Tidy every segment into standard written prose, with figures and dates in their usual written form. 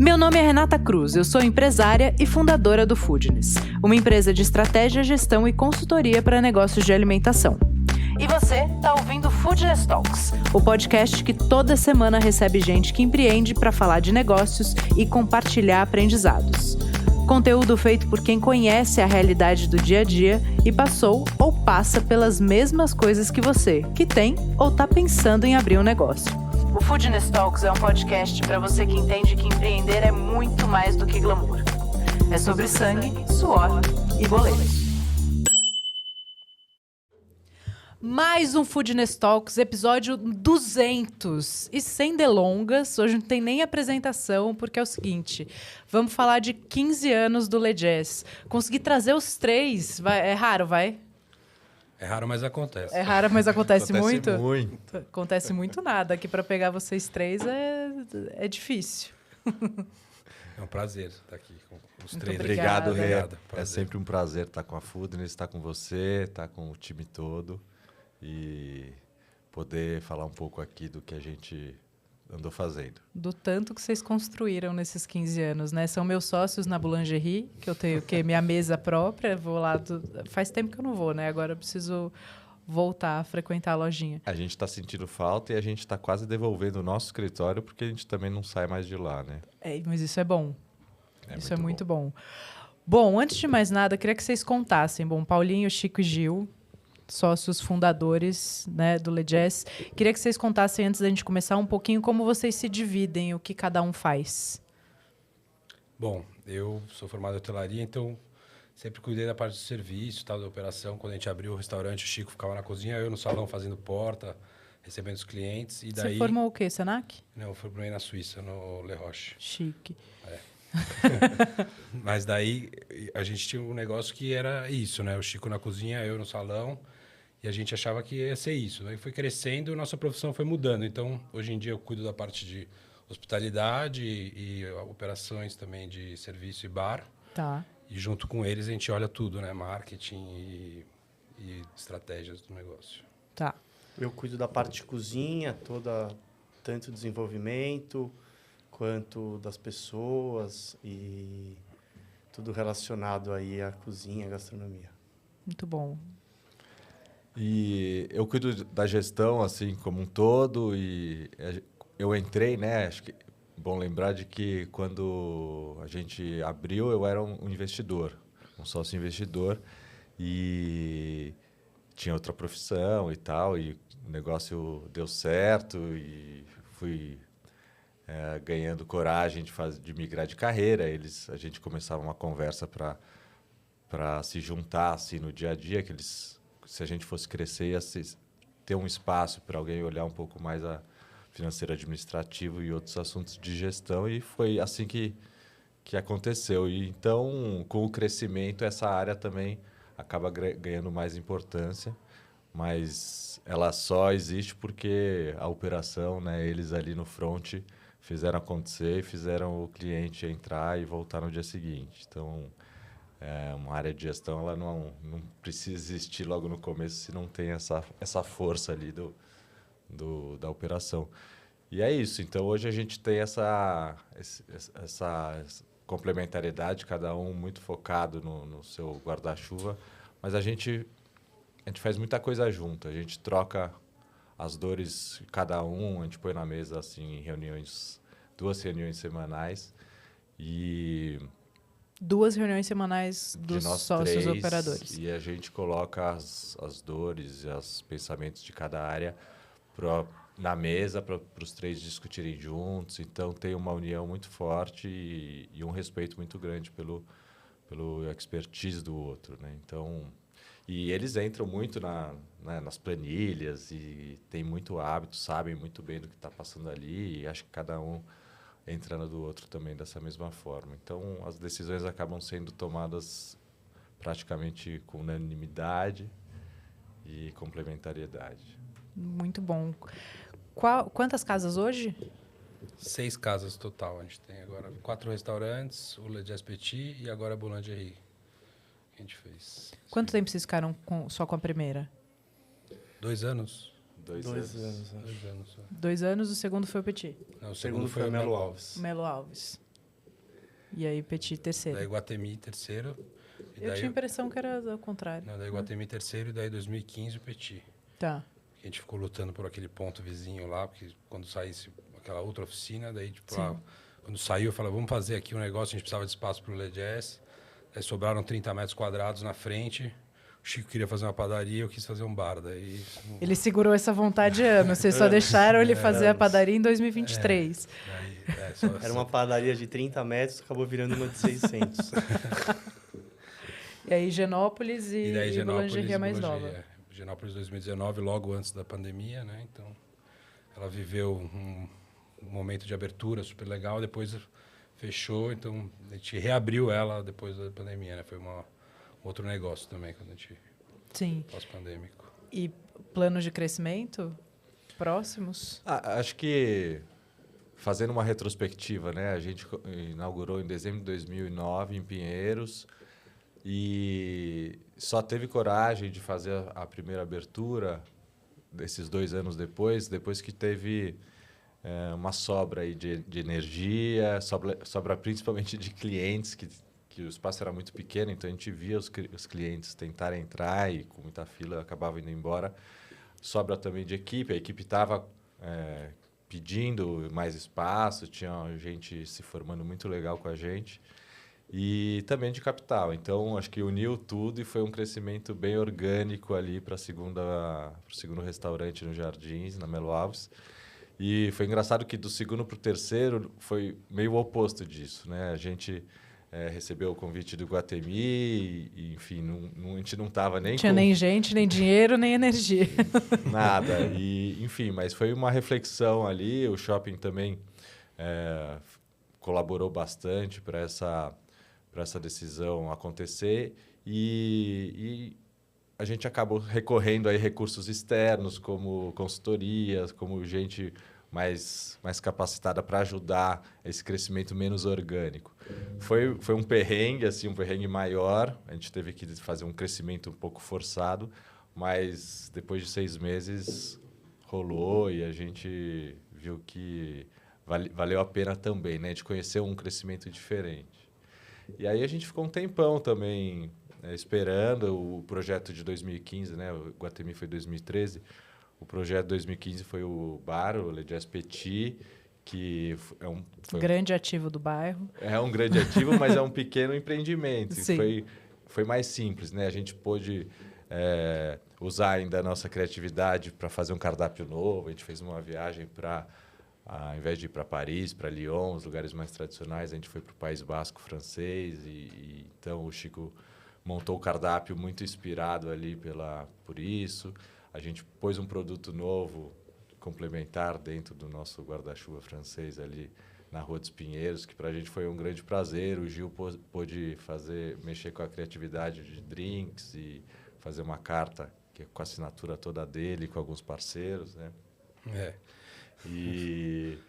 Meu nome é Renata Cruz, eu sou empresária e fundadora do Foodness, uma empresa de estratégia, gestão e consultoria para negócios de alimentação. E você está ouvindo Foodness Talks, o podcast que toda semana recebe gente que empreende para falar de negócios e compartilhar aprendizados. Conteúdo feito por quem conhece a realidade do dia a dia e passou ou passa pelas mesmas coisas que você, que tem ou está pensando em abrir um negócio. O Foodness Talks é um podcast para você que entende que empreender é muito mais do que glamour. É sobre sangue, suor e boletos. Mais um Foodness Talks, episódio 200. E sem delongas, hoje não tem nem apresentação, porque é o seguinte, vamos falar de 15 anos do Le Jazz. Consegui trazer os três, é raro, vai? É raro, mas acontece. É raro, mas acontece muito? Muito. Acontece muito nada. Aqui para pegar vocês três é difícil. É um prazer estar aqui com os Muito três. obrigada. Obrigado, Rê. É sempre um prazer estar com a Foodness, estar com você, estar com o time todo e poder falar um pouco aqui do que a gente andou fazendo. Do tanto que vocês construíram nesses 15 anos, né? São meus sócios na Boulangerie, que eu tenho minha mesa própria, vou lá... Faz tempo que eu não vou, né? Agora eu preciso voltar a frequentar a lojinha. A gente está sentindo falta e a gente está quase devolvendo o nosso escritório porque a gente também não sai mais de lá, né? Mas isso é bom. Isso é muito bom. Bom, antes de mais nada, queria que vocês contassem. Bom, Paulinho, Chico e Gil, sócios fundadores, né, do Le Jazz. Queria que vocês contassem, antes da gente começar, um pouquinho como vocês se dividem, o que cada um faz. Bom, eu sou formado em hotelaria, então sempre cuidei da parte do serviço, tal, da operação. Quando a gente abriu o restaurante, o Chico ficava na cozinha, eu no salão fazendo porta, recebendo os clientes. E daí... Você formou o quê, Senac? Não, eu formei na Suíça, no Le Roche. Chique. Mas daí a gente tinha um negócio que era isso, né? O Chico na cozinha, eu no salão. E a gente achava que ia ser isso. Aí foi crescendo e nossa profissão foi mudando. Então, hoje em dia, eu cuido da parte de hospitalidade e operações também de serviço e bar. Tá. E junto com eles, a gente olha tudo, né? Marketing e estratégias do negócio. Tá. Eu cuido da parte de cozinha, tanto desenvolvimento quanto das pessoas e tudo relacionado aí à cozinha, à gastronomia. Muito bom. E eu cuido da gestão, assim, como um todo, e eu entrei, né? Acho que é bom lembrar de que quando a gente abriu, eu era um investidor, um sócio investidor, e tinha outra profissão e tal, e o negócio deu certo, e fui ganhando coragem de migrar de carreira. A gente começava uma conversa para se juntar, assim, no dia a dia, que se a gente fosse crescer, ia ter um espaço para alguém olhar um pouco mais a financeiro administrativo e outros assuntos de gestão, e foi assim que aconteceu. E então, com o crescimento, essa área também acaba ganhando mais importância, mas ela só existe porque a operação, né, eles ali no front fizeram acontecer e fizeram o cliente entrar e voltar no dia seguinte. Então, uma área de gestão, ela não precisa existir logo no começo se não tem essa força ali da operação. E é isso. Então, hoje a gente tem essa complementariedade, cada um muito focado no seu guarda-chuva, mas a gente faz muita coisa junto. A gente troca as dores de cada um, a gente põe na mesa assim, em 2 reuniões semanais e... 2 reuniões semanais dos sócios 3, operadores. E a gente coloca as dores e os pensamentos de cada área na mesa para os 3 discutirem juntos. Então, tem uma união muito forte e um respeito muito grande pelo expertise do outro, né? Então, e eles entram muito nas planilhas e têm muito hábito, sabem muito bem do que está passando ali, e acho que cada um entrando do outro também dessa mesma forma. Então, as decisões acabam sendo tomadas praticamente com unanimidade e complementariedade. Muito bom. Quantas casas hoje? 6 casas total. A gente tem agora 4 restaurantes, o Le Jazz Petit e agora a Boulangerie que a gente fez. Quanto tempo vocês ficaram só com a primeira? 2 anos. 2 anos. 2 anos. 2 anos, o segundo foi o Petit. Não, o segundo foi o Melo Alves. Melo Alves. E aí Petit terceiro. Daí Iguatemi terceiro. E Eu daí, tinha a impressão que era ao contrário. não, daí Iguatemi terceiro e daí 2015 o Petit. Tá. A gente ficou lutando por aquele ponto vizinho lá, porque quando saísse aquela outra oficina, daí tipo, Sim. quando saiu eu falei, vamos fazer aqui um negócio, a gente precisava de espaço para o Le Jazz. Aí sobraram 30 metros quadrados na frente. O Chico queria fazer uma padaria, eu quis fazer um bar. Daí, Ele segurou essa vontade há anos. Vocês só deixaram ele fazer a padaria em 2023. daí, Era uma padaria de 30 metros, acabou virando uma de 600. E aí Genópolis e daí Boulangerie mais Boulangerie, nova. Genópolis 2019, logo antes da pandemia, né? Então, ela viveu um momento de abertura super legal, depois fechou, então a gente reabriu ela depois da pandemia, né? Foi outro negócio também, quando a gente Sim. pós-pandêmico. E planos de crescimento próximos? Acho que, fazendo uma retrospectiva, né? A gente inaugurou em dezembro de 2009 em Pinheiros e só teve coragem de fazer a primeira abertura desses 2 anos depois que teve uma sobra aí de energia, sobra principalmente de clientes, que o espaço era muito pequeno, então a gente via os clientes tentarem entrar e com muita fila acabavam indo embora. Sobra também de equipe, a equipe estava pedindo mais espaço, tinha gente se formando muito legal com a gente. E também de capital. Então, acho que uniu tudo e foi um crescimento bem orgânico ali para o segundo restaurante no Jardins, na Melo Alves. E foi engraçado que do segundo para o terceiro foi meio o oposto disso, né? A gente recebeu o convite do Iguatemi e enfim, a gente não estava nem Tinha nem gente, nem dinheiro, nem energia. nada. E, enfim, mas foi uma reflexão ali. O shopping também colaborou bastante para essa decisão acontecer e a gente acabou recorrendo a recursos externos, como consultorias, como gente mais capacitada para ajudar esse crescimento menos orgânico. Foi um perrengue, assim, um perrengue maior. A gente teve que fazer um crescimento um pouco forçado, mas depois de 6 meses rolou e a gente viu que valeu a pena também, né? De conhecer um crescimento diferente. E aí a gente ficou um tempão também esperando o projeto de 2015, né? O Iguatemi foi 2013. O projeto de 2015 foi o bar, o Le Jazz Petit, que foi grande ativo do bairro. É um grande ativo, mas é um pequeno empreendimento. Sim. Foi mais simples, né? A gente pôde usar ainda a nossa criatividade para fazer um cardápio novo. A gente fez uma viagem para... Ao invés de ir para Paris, para Lyon, os lugares mais tradicionais, a gente foi para o País Basco francês e então o Chico montou o cardápio muito inspirado ali por isso. A gente pôs um produto novo, complementar, dentro do nosso guarda-chuva francês ali na Rua dos Pinheiros, que para a gente foi um grande prazer. O Gil pôde mexer com a criatividade de drinks e fazer uma carta com a assinatura toda dele, com alguns parceiros, né? E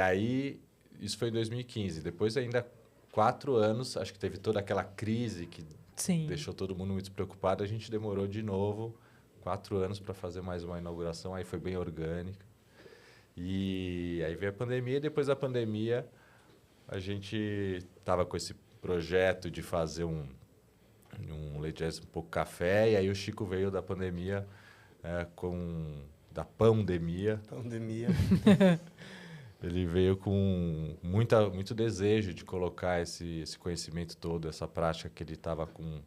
aí, isso foi em 2015. Depois, ainda 4 anos, acho que teve toda aquela crise que Sim. deixou todo mundo muito preocupado. A gente demorou de novo 4 anos para fazer mais uma inauguração. Aí foi bem orgânica. E aí veio a pandemia. E depois da pandemia, a gente estava com esse projeto de fazer um Le Jazz um pouco café. E aí o Chico veio da pandemia da pandemia. Ele veio com muito desejo de colocar esse conhecimento todo, essa prática que ele estava com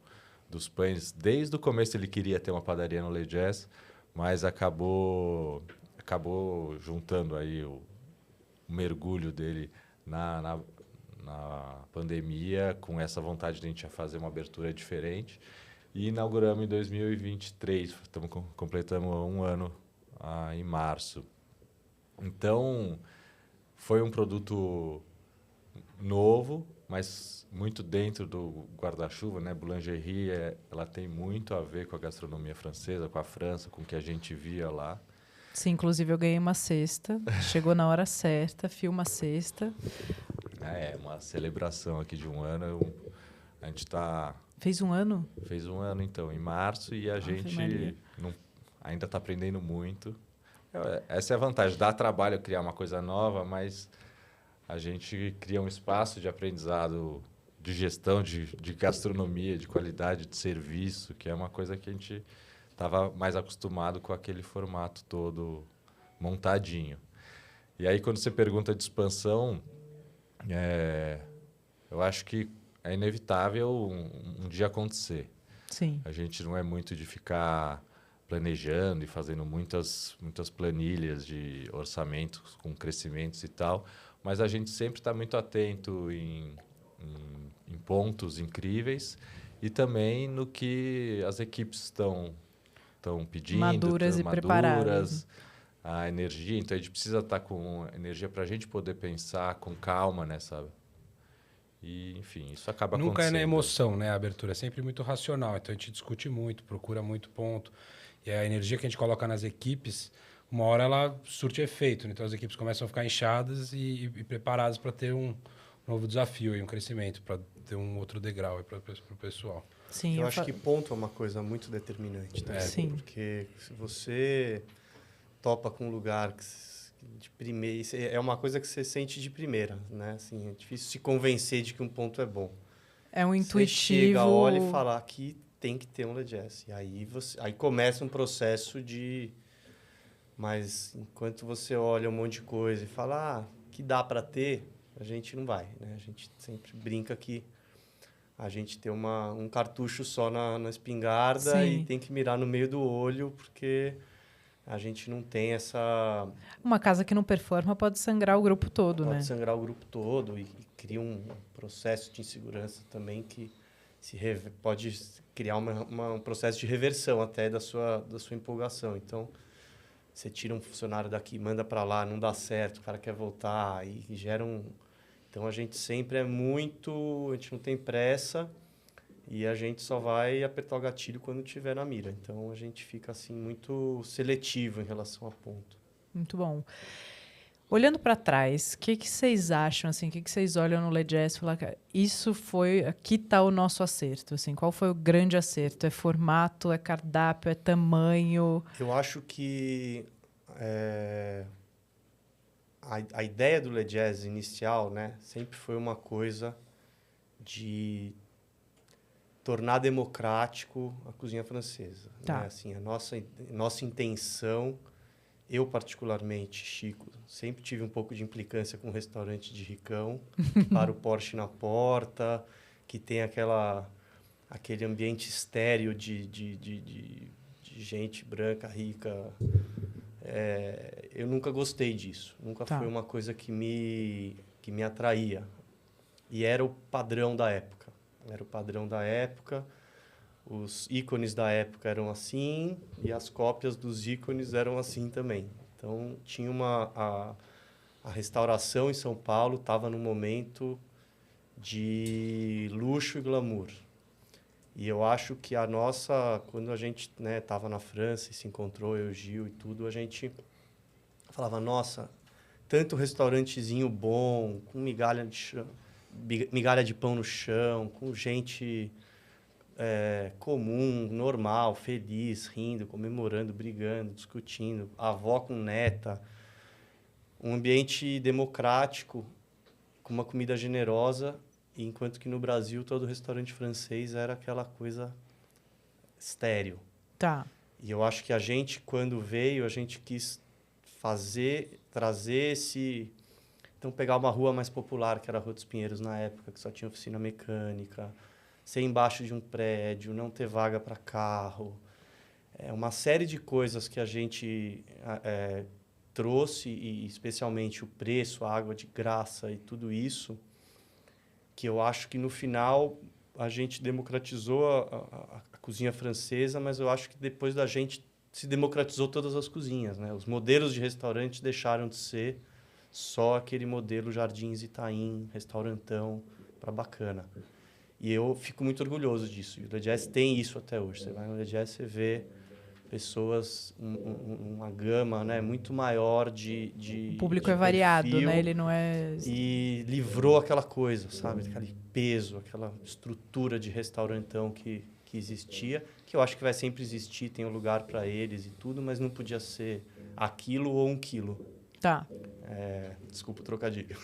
dos pães. Desde o começo ele queria ter uma padaria no Le Jazz, mas acabou juntando aí o mergulho dele na pandemia com essa vontade de a gente fazer uma abertura diferente. E inauguramos em 2023, completamos 1 ano em março. Então, foi um produto novo, mas muito dentro do guarda-chuva, né? Boulangerie, ela tem muito a ver com a gastronomia francesa, com a França, com o que a gente via lá. Sim, inclusive eu ganhei uma cesta, chegou na hora certa, filma a cesta. Uma celebração aqui de 1 ano. A gente está... Fez 1 ano? Fez 1 ano, então, em março, e a gente ainda está aprendendo muito. Essa é a vantagem. Dá trabalho criar uma coisa nova, mas a gente cria um espaço de aprendizado de gestão, de gastronomia, de qualidade de serviço, que é uma coisa que a gente estava mais acostumado com aquele formato todo montadinho. E aí, quando você pergunta de expansão, eu acho que é inevitável um dia acontecer. Sim. A gente não é muito de ficar planejando e fazendo muitas planilhas de orçamentos com crescimentos e tal, mas a gente sempre está muito atento em pontos incríveis e também no que as equipes estão pedindo, Maduras e preparadas. A energia. Então, a gente precisa estar com energia para a gente poder pensar com calma, né, sabe? E, enfim, isso acaba Nunca acontecendo. é na emoção, né? A abertura é sempre muito racional. Então, a gente discute muito, procura muito ponto. E a energia que a gente coloca nas equipes, uma hora ela surte efeito. Então, as equipes começam a ficar inchadas e preparadas para ter um novo desafio e um crescimento, para ter um outro degrau para o pessoal. Sim, Eu acho que ponto é uma coisa muito determinante. Né? Sim. Porque se você topa com um lugar de primeira, é uma coisa que você sente de primeira, né? Assim, é difícil se convencer de que um ponto é bom. É um intuitivo. Você chega, olha e fala, aqui tem que ter um LeJazz. E aí começa um processo de... Mas enquanto você olha um monte de coisa e fala, que dá para ter, a gente não vai, né? A gente sempre brinca que a gente tem um cartucho só na espingarda. Sim. E tem que mirar no meio do olho, porque a gente não tem essa... Uma casa que não performa pode sangrar o grupo todo, né? Pode sangrar o grupo todo e cria um processo de insegurança também que pode criar um processo de reversão até da sua empolgação. Então, você tira um funcionário daqui, manda para lá, não dá certo, o cara quer voltar e gera um... Então, a gente sempre a gente não tem pressa e a gente só vai apertar o gatilho quando tiver na mira. Então, a gente fica assim muito seletivo em relação a ponto. Muito bom. Olhando para trás, o que vocês acham, assim, o que vocês olham no LeJazz e falam, aqui está o nosso acerto, assim, qual foi o grande acerto? É formato, é cardápio, é tamanho? Eu acho que a ideia do LeJazz inicial, né, sempre foi uma coisa de tornar democrático a cozinha francesa. Tá. Né? Assim, a nossa intenção, eu particularmente, Chico, sempre tive um pouco de implicância com o restaurante de Ricão, para o Porsche na porta, que tem aquele ambiente estéreo de gente branca, rica. Eu nunca gostei disso. Nunca foi uma coisa que me atraía. E era o padrão da época. Os ícones da época eram assim e as cópias dos ícones eram assim também. Então, tinha a restauração em São Paulo estava num momento de luxo e glamour. E eu acho que quando a gente estava na França e se encontrou, eu, Gil e tudo, a gente falava, nossa, tanto restaurantezinho bom, com migalha de pão no chão, com gente comum, normal, feliz, rindo, comemorando, brigando, discutindo, avó com neta, um ambiente democrático, com uma comida generosa, enquanto que no Brasil todo restaurante francês era aquela coisa estéril. Tá. E eu acho que a gente, quando veio, a gente quis trazer esse... Então, pegar uma rua mais popular, que era a Rua dos Pinheiros na época, que só tinha oficina mecânica, ser embaixo de um prédio, não ter vaga para carro. Uma série de coisas que a gente trouxe, e especialmente o preço, a água de graça e tudo isso, que eu acho que, no final, a gente democratizou a cozinha francesa, mas eu acho que depois da gente se democratizou todas as cozinhas, né? Os modelos de restaurante deixaram de ser só aquele modelo Jardins Itaim, restaurantão, para bacana. E eu fico muito orgulhoso disso. E o LeJazz tem isso até hoje. Você vai no LeJazz, você vê pessoas, uma gama, né, muito maior de o público de é variado, perfil, né? Ele não é... E livrou aquela coisa, sabe? Aquele peso, aquela estrutura de restaurantão que existia, que eu acho que vai sempre existir, tem um lugar para eles e tudo, mas não podia ser aquilo ou 1 quilo. Tá. Desculpa o trocadilho.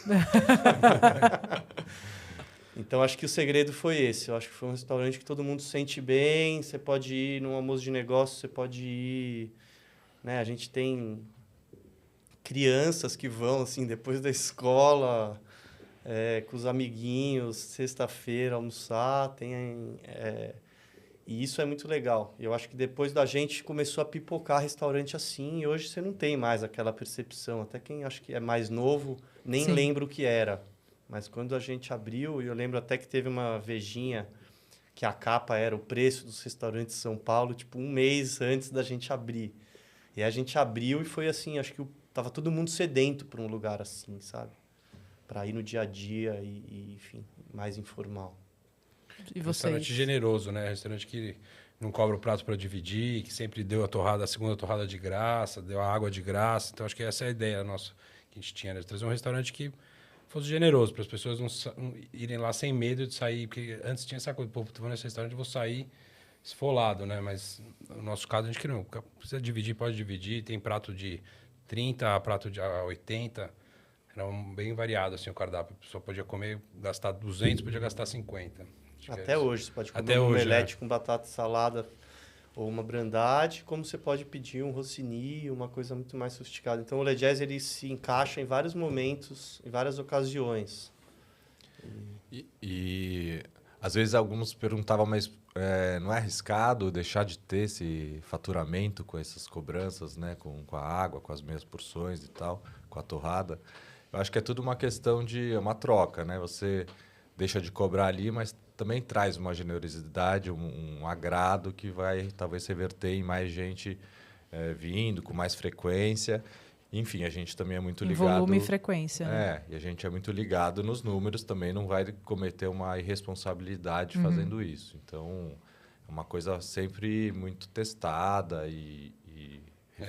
Então, acho que o segredo foi esse. Eu acho que foi um restaurante que todo mundo se sente bem. Você pode ir num almoço de negócio, você pode ir... Né? A gente tem crianças que vão, assim, depois da escola, com os amiguinhos, sexta-feira, almoçar. E isso é muito legal. Eu acho que depois da gente começou a pipocar restaurante assim, e hoje você não tem mais aquela percepção. Até quem acho que é mais novo nem Sim. lembra o que era. Mas quando a gente abriu, e eu lembro até que teve uma vejinha que a capa era o preço dos restaurantes de São Paulo, tipo, um mês antes da gente abrir. E a gente abriu e foi assim, acho que tava todo mundo sedento por um lugar assim, sabe? Para ir no dia a dia e, enfim, mais informal. E Restaurante vocês? generoso, né? Restaurante que não cobra o prato para dividir, que sempre deu a segunda torrada de graça, deu a água de graça. Então, acho que essa é a ideia nossa que a gente tinha, né? Trazer um restaurante que fosse generoso, para as pessoas não irem lá sem medo de sair. Porque antes tinha essa coisa, pô, tu vou nesse restaurante, vou sair esfolado, né? Mas no nosso caso, a gente que não precisa dividir, pode dividir. Tem prato de 30 a prato de 80. Era bem variado, assim, o cardápio. A pessoa podia comer, gastar 200, podia gastar 50. Até hoje, você pode comer Até um hoje, omelete com batata e salada ou uma brandade, como você pode pedir um rossini, uma coisa muito mais sofisticada. Então, o Le Jazz, ele se encaixa em vários momentos, em várias ocasiões. E às vezes alguns perguntavam, mas não é arriscado deixar de ter esse faturamento com essas cobranças, né? Com a água, com as meias porções e tal, com a torrada? Eu acho que é tudo uma questão de uma troca, né? Você deixa de cobrar ali, mas também traz uma generosidade, um agrado que vai talvez reverter em mais gente vindo, com mais frequência. Enfim, a gente também é muito Em ligado... volume e frequência, né? E a gente é muito ligado nos números, também não vai cometer uma irresponsabilidade fazendo isso. Então, é uma coisa sempre muito testada e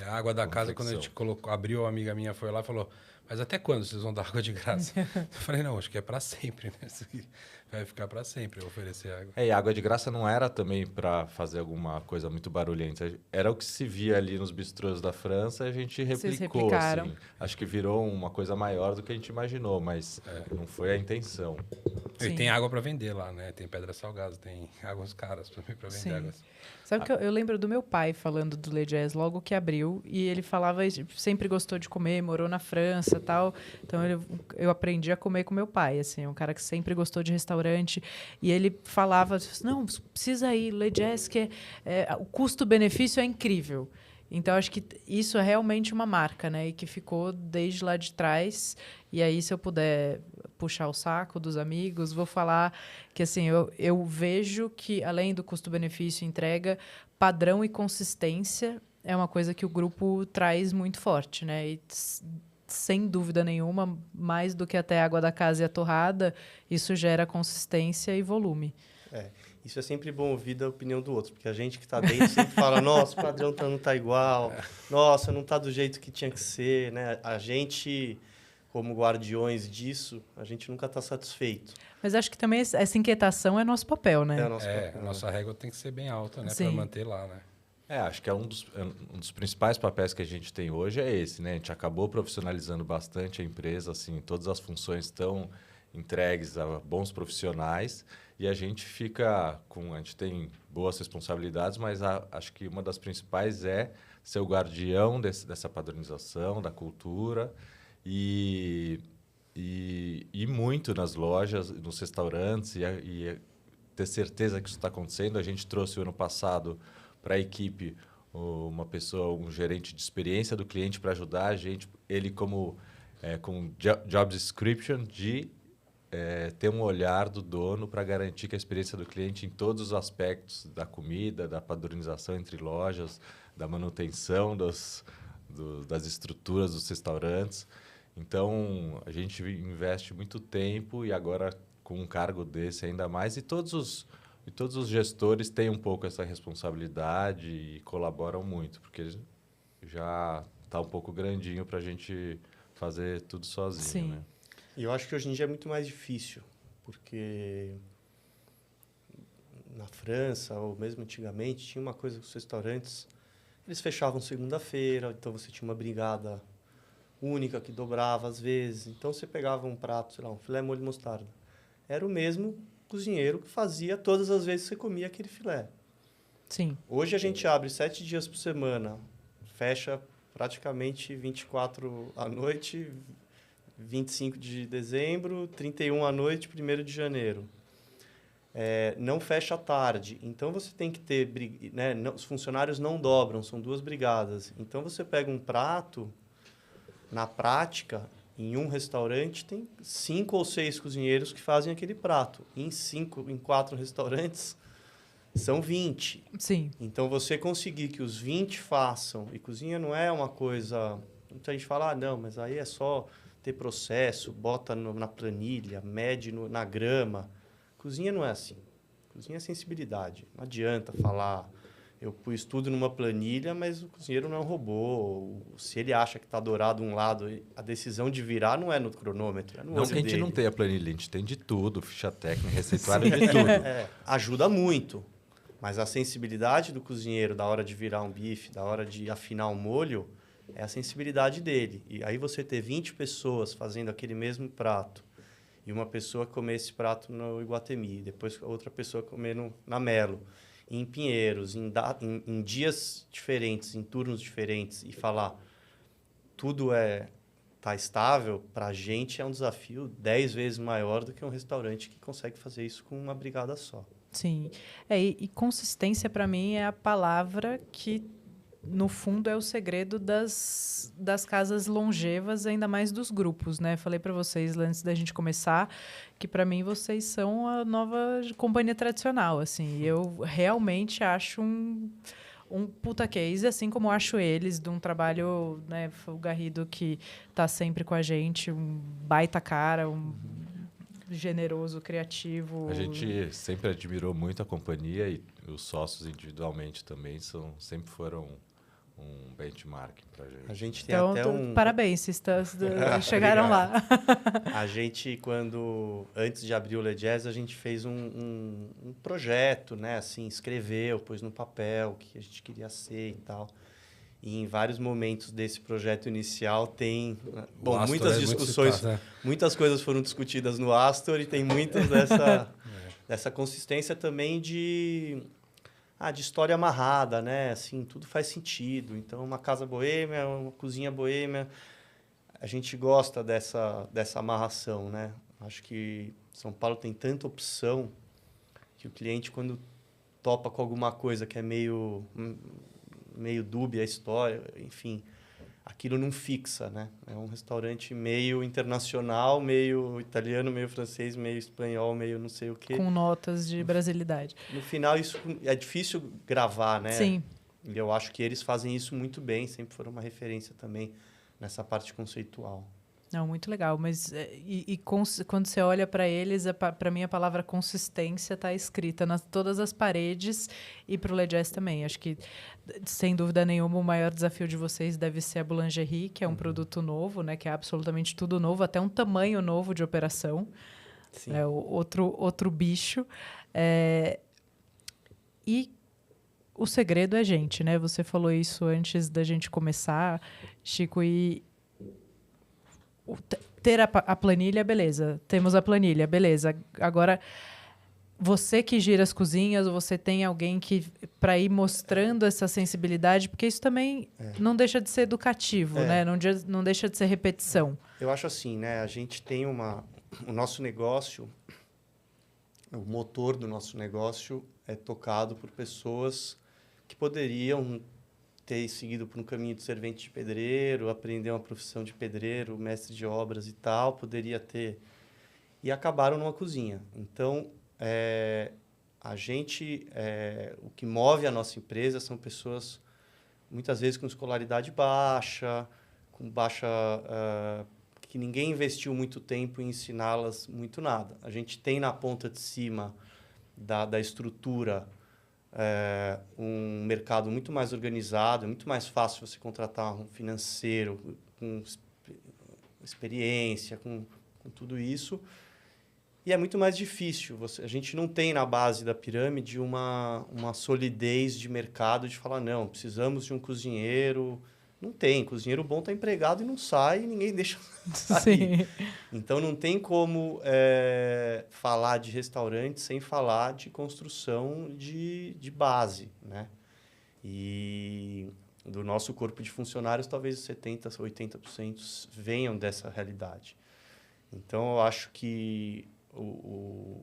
A água da com casa, quando a reflexão. gente abriu, a amiga minha foi lá e falou, mas até quando vocês vão dar água de graça? Eu falei, não, acho que é para sempre, né? Isso aqui vai ficar para sempre, eu oferecer água. E água de graça não era também para fazer alguma coisa muito barulhenta. Era o que se via ali nos bistrôs da França e a gente Vocês replicou. replicaram. Assim. Acho que virou uma coisa maior do que a gente imaginou, mas não foi a intenção. E Sim. tem água para vender lá, né? Tem pedras salgadas, tem águas caras para vender Sim. águas. Sabe que eu lembro do meu pai falando do Le Jazz logo que abriu, e ele falava, sempre gostou de comer, morou na França e tal, então eu aprendi a comer com meu pai, assim, um cara que sempre gostou de restaurante, e ele falava, não, precisa ir, Le Jazz, que o custo-benefício é incrível. Então, acho que isso é realmente uma marca, né? E que ficou desde lá de trás. E aí, se eu puder puxar o saco dos amigos, vou falar que, assim, eu vejo que, além do custo-benefício e entrega, padrão e consistência é uma coisa que o grupo traz muito forte, né? E, sem dúvida nenhuma, mais do que até a água da casa e a torrada, isso gera consistência e volume. Isso é sempre bom ouvir da opinião do outro, porque a gente que está dentro sempre fala, nossa, o padrão não está igual, nossa, não está do jeito que tinha que ser, né? A gente, como guardiões disso, a gente nunca está satisfeito. Mas acho que também essa inquietação é nosso papel, né? É o nosso papel, A nossa régua tem que ser bem alta, né? Para Sim. manter lá, né? Acho que um dos principais papéis que a gente tem hoje é esse, né? A gente acabou profissionalizando bastante a empresa, assim, todas as funções estão entregues a bons profissionais e a gente a gente tem boas responsabilidades, mas acho que uma das principais é ser o guardião dessa padronização, da cultura e muito nas lojas, nos restaurantes e ter certeza que isso está acontecendo. A gente trouxe o ano passado para a equipe uma pessoa, um gerente de experiência do cliente para ajudar a gente, ele com job description de ter um olhar do dono para garantir que a experiência do cliente em todos os aspectos da comida, da padronização entre lojas, da manutenção das estruturas dos restaurantes. Então, a gente investe muito tempo e agora com um cargo desse ainda mais. E todos os gestores têm um pouco essa responsabilidade e colaboram muito, porque já está um pouco grandinho para a gente fazer tudo sozinho. Sim. Né? E eu acho que hoje em dia é muito mais difícil, porque na França, ou mesmo antigamente, tinha uma coisa com os restaurantes, eles fechavam segunda-feira, então você tinha uma brigada única que dobrava às vezes. Então, você pegava um prato, sei lá, um filé molho mostarda. Era o mesmo cozinheiro que fazia todas as vezes que você comia aquele filé. Sim. Hoje a gente abre 7 dias por semana, fecha praticamente 24 à noite, 25 de dezembro, 31 à noite, 1º de janeiro. Não fecha à tarde. Então, você tem que ter... né, os funcionários não dobram, são 2 brigadas. Então, você pega um prato, na prática, em um restaurante, tem 5 ou 6 cozinheiros que fazem aquele prato. Em 4 restaurantes, são 20. Sim. Então, você conseguir que os 20 façam... E cozinha não é uma coisa... Muita gente fala, não, mas aí é só ter processo, bota na planilha, mede na grama. Cozinha não é assim. Cozinha é sensibilidade. Não adianta falar, eu pus tudo numa planilha, mas o cozinheiro não é um robô. Se ele acha que está dourado um lado, a decisão de virar não é no cronômetro, é no Não olho que a gente dele. não tenha planilha, a gente tem de tudo, ficha técnica, receituário de tudo. Ajuda muito. Mas a sensibilidade do cozinheiro da hora de virar um bife, da hora de afinar um molho, é a sensibilidade dele. E aí você ter 20 pessoas fazendo aquele mesmo prato, e uma pessoa comer esse prato no Iguatemi, depois outra pessoa comer na Melo, em Pinheiros, em dias diferentes, em turnos diferentes, e falar tudo tá estável, para a gente é um desafio 10 vezes maior do que um restaurante que consegue fazer isso com uma brigada só. Sim. E consistência, para mim, é a palavra que, no fundo, é o segredo das casas longevas, ainda mais dos grupos, né? Falei para vocês, antes da gente começar, que, para mim, vocês são a nova companhia tradicional, assim. Eu realmente acho um puta case, assim como acho eles, de um trabalho, né, o Garrido, que tá sempre com a gente, um baita cara, generoso, criativo. A gente sempre admirou muito a companhia e os sócios individualmente também sempre foram um benchmark para a gente. A gente tem Então, até parabéns, vocês chegaram lá. A gente, antes de abrir o Le Jazz, a gente fez um projeto, né? Assim, escreveu, pôs no papel o que a gente queria ser e tal. E em vários momentos desse projeto inicial tem... Bom, muitas discussões, citado, muitas coisas foram discutidas no Astor e tem muitas dessa consistência também de história amarrada, né? Assim, tudo faz sentido. Então, uma casa boêmia, uma cozinha boêmia, a gente gosta dessa amarração, né? Acho que São Paulo tem tanta opção que o cliente, quando topa com alguma coisa que é meio dúbia a história, enfim, aquilo não fixa, né? É um restaurante meio internacional, meio italiano, meio francês, meio espanhol, meio não sei o quê. Com notas de brasilidade. No final, isso é difícil gravar, né? Sim. E eu acho que eles fazem isso muito bem, sempre foram uma referência também nessa parte conceitual. Não, muito legal. Mas quando você olha para eles, para mim a palavra consistência está escrita nas todas as paredes e para o Le Jazz também. Acho que, sem dúvida nenhuma, o maior desafio de vocês deve ser a Boulangerie, que é um produto novo, né, que é absolutamente tudo novo, até um tamanho novo de operação. Sim. É outro bicho. E o segredo é gente, né? Você falou isso antes da gente começar, Chico, e ter a planilha, beleza. Temos a planilha, beleza. Agora, você que gira as cozinhas, você tem alguém que para ir mostrando essa sensibilidade, porque isso também não deixa de ser educativo, né? Não deixa de ser repetição. Eu acho assim, né? A gente tem o nosso negócio, o motor do nosso negócio é tocado por pessoas que poderiam ter seguido por um caminho de servente de pedreiro, aprender uma profissão de pedreiro, mestre de obras e tal, poderia ter... E acabaram numa cozinha. Então, a gente... o que move a nossa empresa são pessoas, muitas vezes, com escolaridade baixa, que ninguém investiu muito tempo em ensiná-las muito nada. A gente tem na ponta de cima da estrutura um mercado muito mais organizado, é muito mais fácil você contratar um financeiro com experiência, com tudo isso. E é muito mais difícil. A gente não tem na base da pirâmide uma solidez de mercado de falar, não, precisamos de um cozinheiro Não tem. Cozinheiro bom está empregado e não sai, e ninguém deixa sair. Sim. Então, não tem como falar de restaurante sem falar de construção de base, né? E do nosso corpo de funcionários, talvez 70%, 80% venham dessa realidade. Então, eu acho que o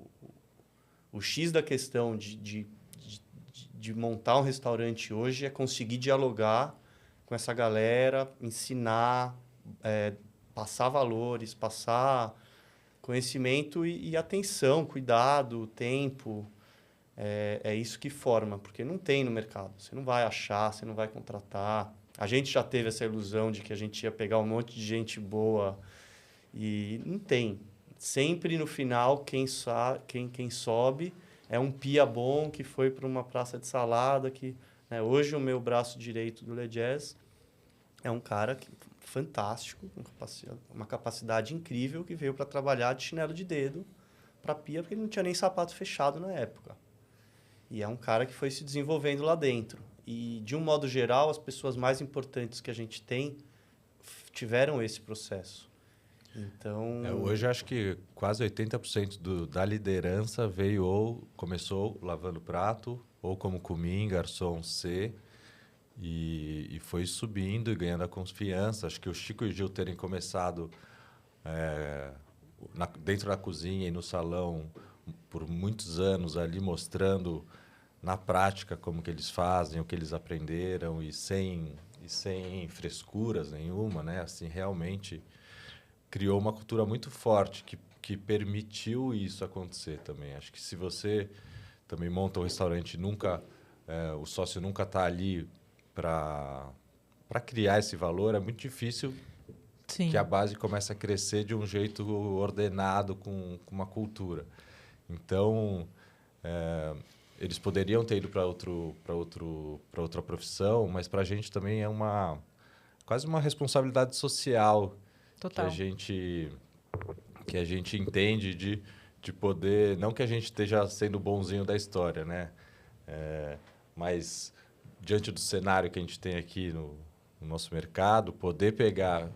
X da questão de montar um restaurante hoje é conseguir dialogar com essa galera, ensinar, passar valores, passar conhecimento e atenção, cuidado, tempo. É isso que forma, porque não tem no mercado. Você não vai achar, você não vai contratar. A gente já teve essa ilusão de que a gente ia pegar um monte de gente boa e não tem. Sempre no final, quem sobe é um pia bom que foi para uma praça de salada. Né? Hoje, o meu braço direito do Le Jazz é um cara fantástico, com uma capacidade incrível, que veio para trabalhar de chinelo de dedo para pia, porque ele não tinha nem sapato fechado na época. E é um cara que foi se desenvolvendo lá dentro. E, de um modo geral, as pessoas mais importantes que a gente tem tiveram esse processo. Então... hoje, acho que quase 80% da liderança veio ou começou lavando prato, ou como comim, garçom C, e foi subindo e ganhando a confiança. Acho que o Chico e o Gil terem começado dentro da cozinha e no salão por muitos anos ali, mostrando na prática como que eles fazem, o que eles aprenderam, e sem frescuras nenhuma, né? Assim, realmente criou uma cultura muito forte que permitiu isso acontecer também. Acho que se você também monta um restaurante, o sócio nunca está ali para criar esse valor, é muito difícil. Sim. Que a base comece a crescer de um jeito ordenado, com uma cultura. Então, eles poderiam ter ido para outra profissão, mas para a gente também é quase uma responsabilidade social. Total. Que a gente entende de poder... Não que a gente esteja sendo o bonzinho da história, né? Mas, diante do cenário que a gente tem aqui no nosso mercado, poder pegar...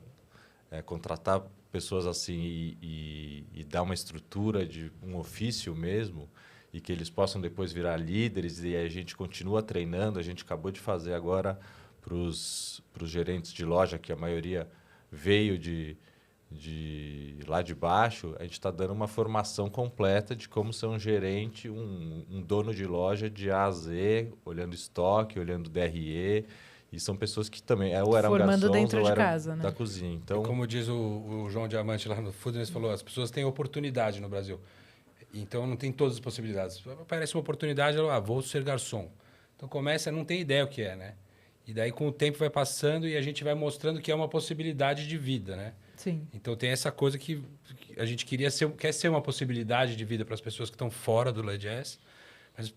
contratar pessoas assim e dar uma estrutura de um ofício mesmo, e que eles possam depois virar líderes, e a gente continua treinando. A gente acabou de fazer agora para os gerentes de loja, que a maioria veio de lá de baixo. A gente está dando uma formação completa de como ser um gerente, um dono de loja de A a Z, olhando estoque, olhando DRE. E são pessoas que também ou eram formando garçons dentro ou de eram casa, né? da cozinha. Então, como diz o João Diamante lá no Foodness, falou, as pessoas têm oportunidade no Brasil. Então, não tem todas as possibilidades. Aparece uma oportunidade, vou ser garçom. Então, começa, não tem ideia o que é, né? E daí, com o tempo, vai passando e a gente vai mostrando que é uma possibilidade de vida, né? Sim. Então, tem essa coisa que a gente quer ser uma possibilidade de vida para as pessoas que estão fora do Le Jazz,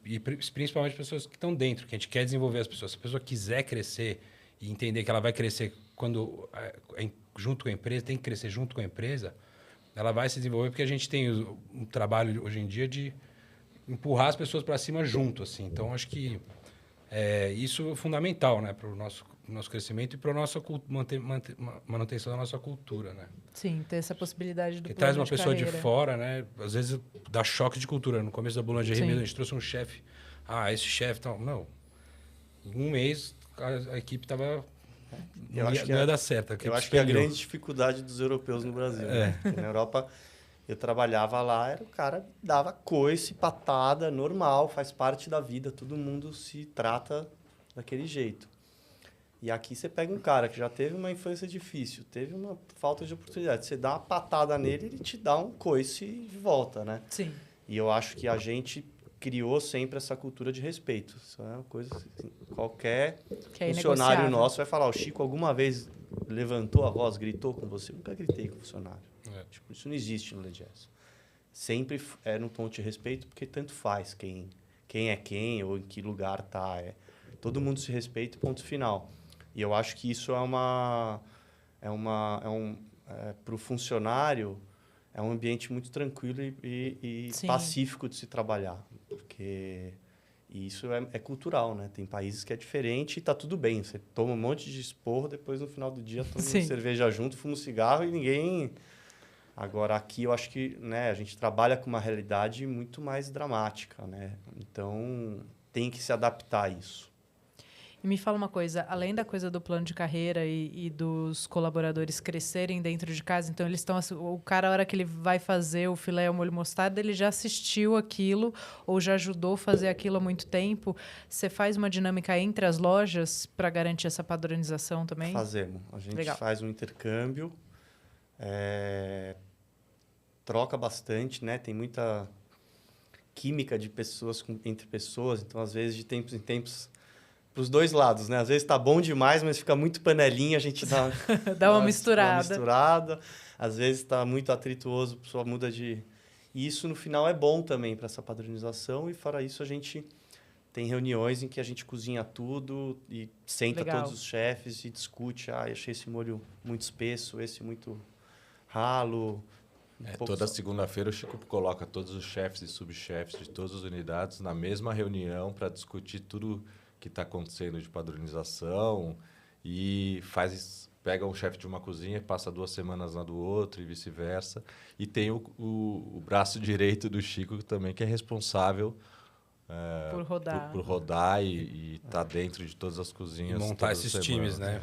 e principalmente pessoas que estão dentro, que a gente quer desenvolver as pessoas. Se a pessoa quiser crescer e entender que ela vai crescer junto com a empresa, tem que crescer junto com a empresa, ela vai se desenvolver, porque a gente tem um trabalho hoje em dia de empurrar as pessoas para cima junto, assim. Então, acho que isso é fundamental, né, para o nosso crescimento e para a nossa manutenção da nossa cultura, né? Sim, ter essa possibilidade do Porque traz uma de pessoa carreira. de fora, né? Às vezes dá choque de cultura. No começo da Boulangerie mesmo, a gente trouxe um chefe. Esse chefe tal. Não. Em um mês, a equipe estava... Não ia dar certo. Eu acho que é a grande dificuldade dos europeus no Brasil. Né? Na Europa, eu trabalhava lá, o cara dava coice, patada, normal, faz parte da vida. Todo mundo se trata daquele jeito. E aqui você pega um cara que já teve uma infância difícil, teve uma falta de oportunidade. Você dá uma patada nele, ele te dá um coice de volta, né? Sim. E eu acho que a gente criou sempre essa cultura de respeito. Isso é uma coisa assim, qualquer funcionário nosso vai falar, o Chico alguma vez levantou a voz, gritou com você? Eu nunca gritei com o funcionário. Tipo, isso não existe no Le Jazz. Sempre é num tom de respeito, porque tanto faz quem é quem ou em que lugar está. Todo mundo se respeita, ponto final. E eu acho que isso para o funcionário, é um ambiente muito tranquilo e pacífico de se trabalhar. E isso é cultural, né? Tem países que é diferente e tá tudo bem. Você toma um monte de esporro, depois no final do dia toma cerveja junto, fuma um cigarro e ninguém... Agora, aqui eu acho que, né, a gente trabalha com uma realidade muito mais dramática, né? Então, tem que se adaptar a isso. E me fala uma coisa, além da coisa do plano de carreira e dos colaboradores crescerem dentro de casa, então eles estão... O cara, a hora que ele vai fazer o filé ao molho mostarda, ele já assistiu aquilo ou já ajudou a fazer aquilo há muito tempo. Você faz uma dinâmica entre as lojas para garantir essa padronização também? Fazemos. A gente faz um intercâmbio, troca bastante, né? Tem muita química de pessoas entre pessoas, então, às vezes, de tempos em tempos... Para os dois lados, né? Às vezes está bom demais, mas fica muito panelinha, a gente dá, dá uma misturada. Às vezes está muito atrituoso, a pessoa muda de... E isso, no final, é bom também para essa padronização. E, fora isso, a gente tem reuniões em que a gente cozinha tudo e senta todos os chefes e discute. Achei esse molho muito espesso, esse muito ralo. Toda segunda-feira o Chico coloca todos os chefes e subchefes de todas as unidades na mesma reunião para discutir tudo que está acontecendo de padronização e pega um chefe de uma cozinha e passa 2 semanas na do outro e vice-versa. E tem o braço direito do Chico também, que é responsável por rodar e tá dentro de todas as cozinhas. E montar esses times, né?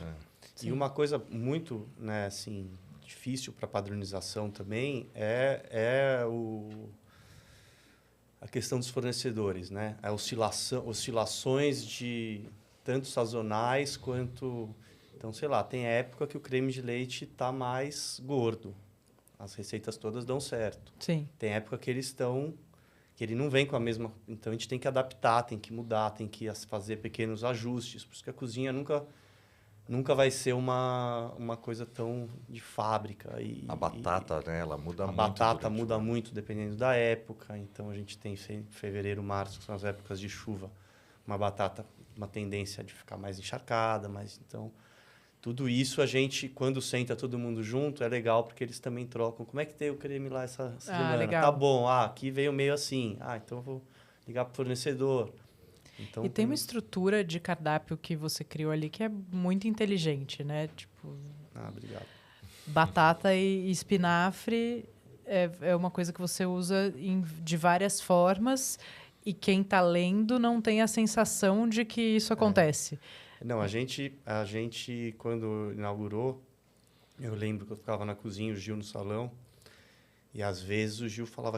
E uma coisa muito, né, assim, difícil para padronização também é a questão dos fornecedores, né? A oscilações de tanto sazonais quanto... Então, sei lá, tem época que o creme de leite está mais gordo. As receitas todas dão certo. Sim. Tem época que que ele não vem com a mesma... Então, a gente tem que adaptar, tem que mudar, tem que fazer pequenos ajustes. Por isso que a cozinha nunca vai ser uma coisa tão de fábrica. A batata, né? Ela muda muito. A batata muda muito dependendo da época. Então, a gente tem fevereiro, março, que são as épocas de chuva. Uma batata, uma tendência de ficar mais encharcada. Então, tudo isso a gente, quando senta todo mundo junto, é legal porque eles também trocam. Como é que tem o creme lá essa semana? Legal. Tá bom. Aqui veio meio assim. Então eu vou ligar pro fornecedor. Então, e tem uma estrutura de cardápio que você criou ali que é muito inteligente, né? Tipo, obrigado. Batata e espinafre é uma coisa que você usa de várias formas e quem está lendo não tem a sensação de que isso acontece. Não, a gente quando inaugurou, eu lembro que eu ficava na cozinha, o Gil no salão, e às vezes o Gil falava,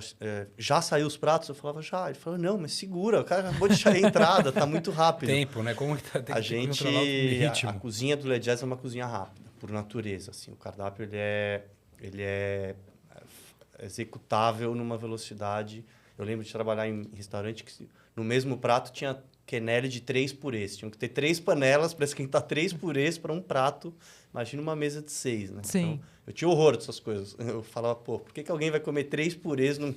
já saiu os pratos? Eu falava, já. Ele falou, não, mas segura, o cara acabou de deixar a entrada, tá muito rápido. Tempo, né? Como tem que controlar o ritmo. A cozinha do Le Jazz é uma cozinha rápida, por natureza. Assim, o cardápio ele é executável numa velocidade. Eu lembro de trabalhar em restaurante que no mesmo prato tinha quenelle de 3 purês. Tinham que ter 3 panelas para esquentar 3 purês para um prato. Imagina uma mesa de 6, né? Sim. Então, eu tinha horror dessas coisas. Eu falava, por que alguém vai comer 3 purês num...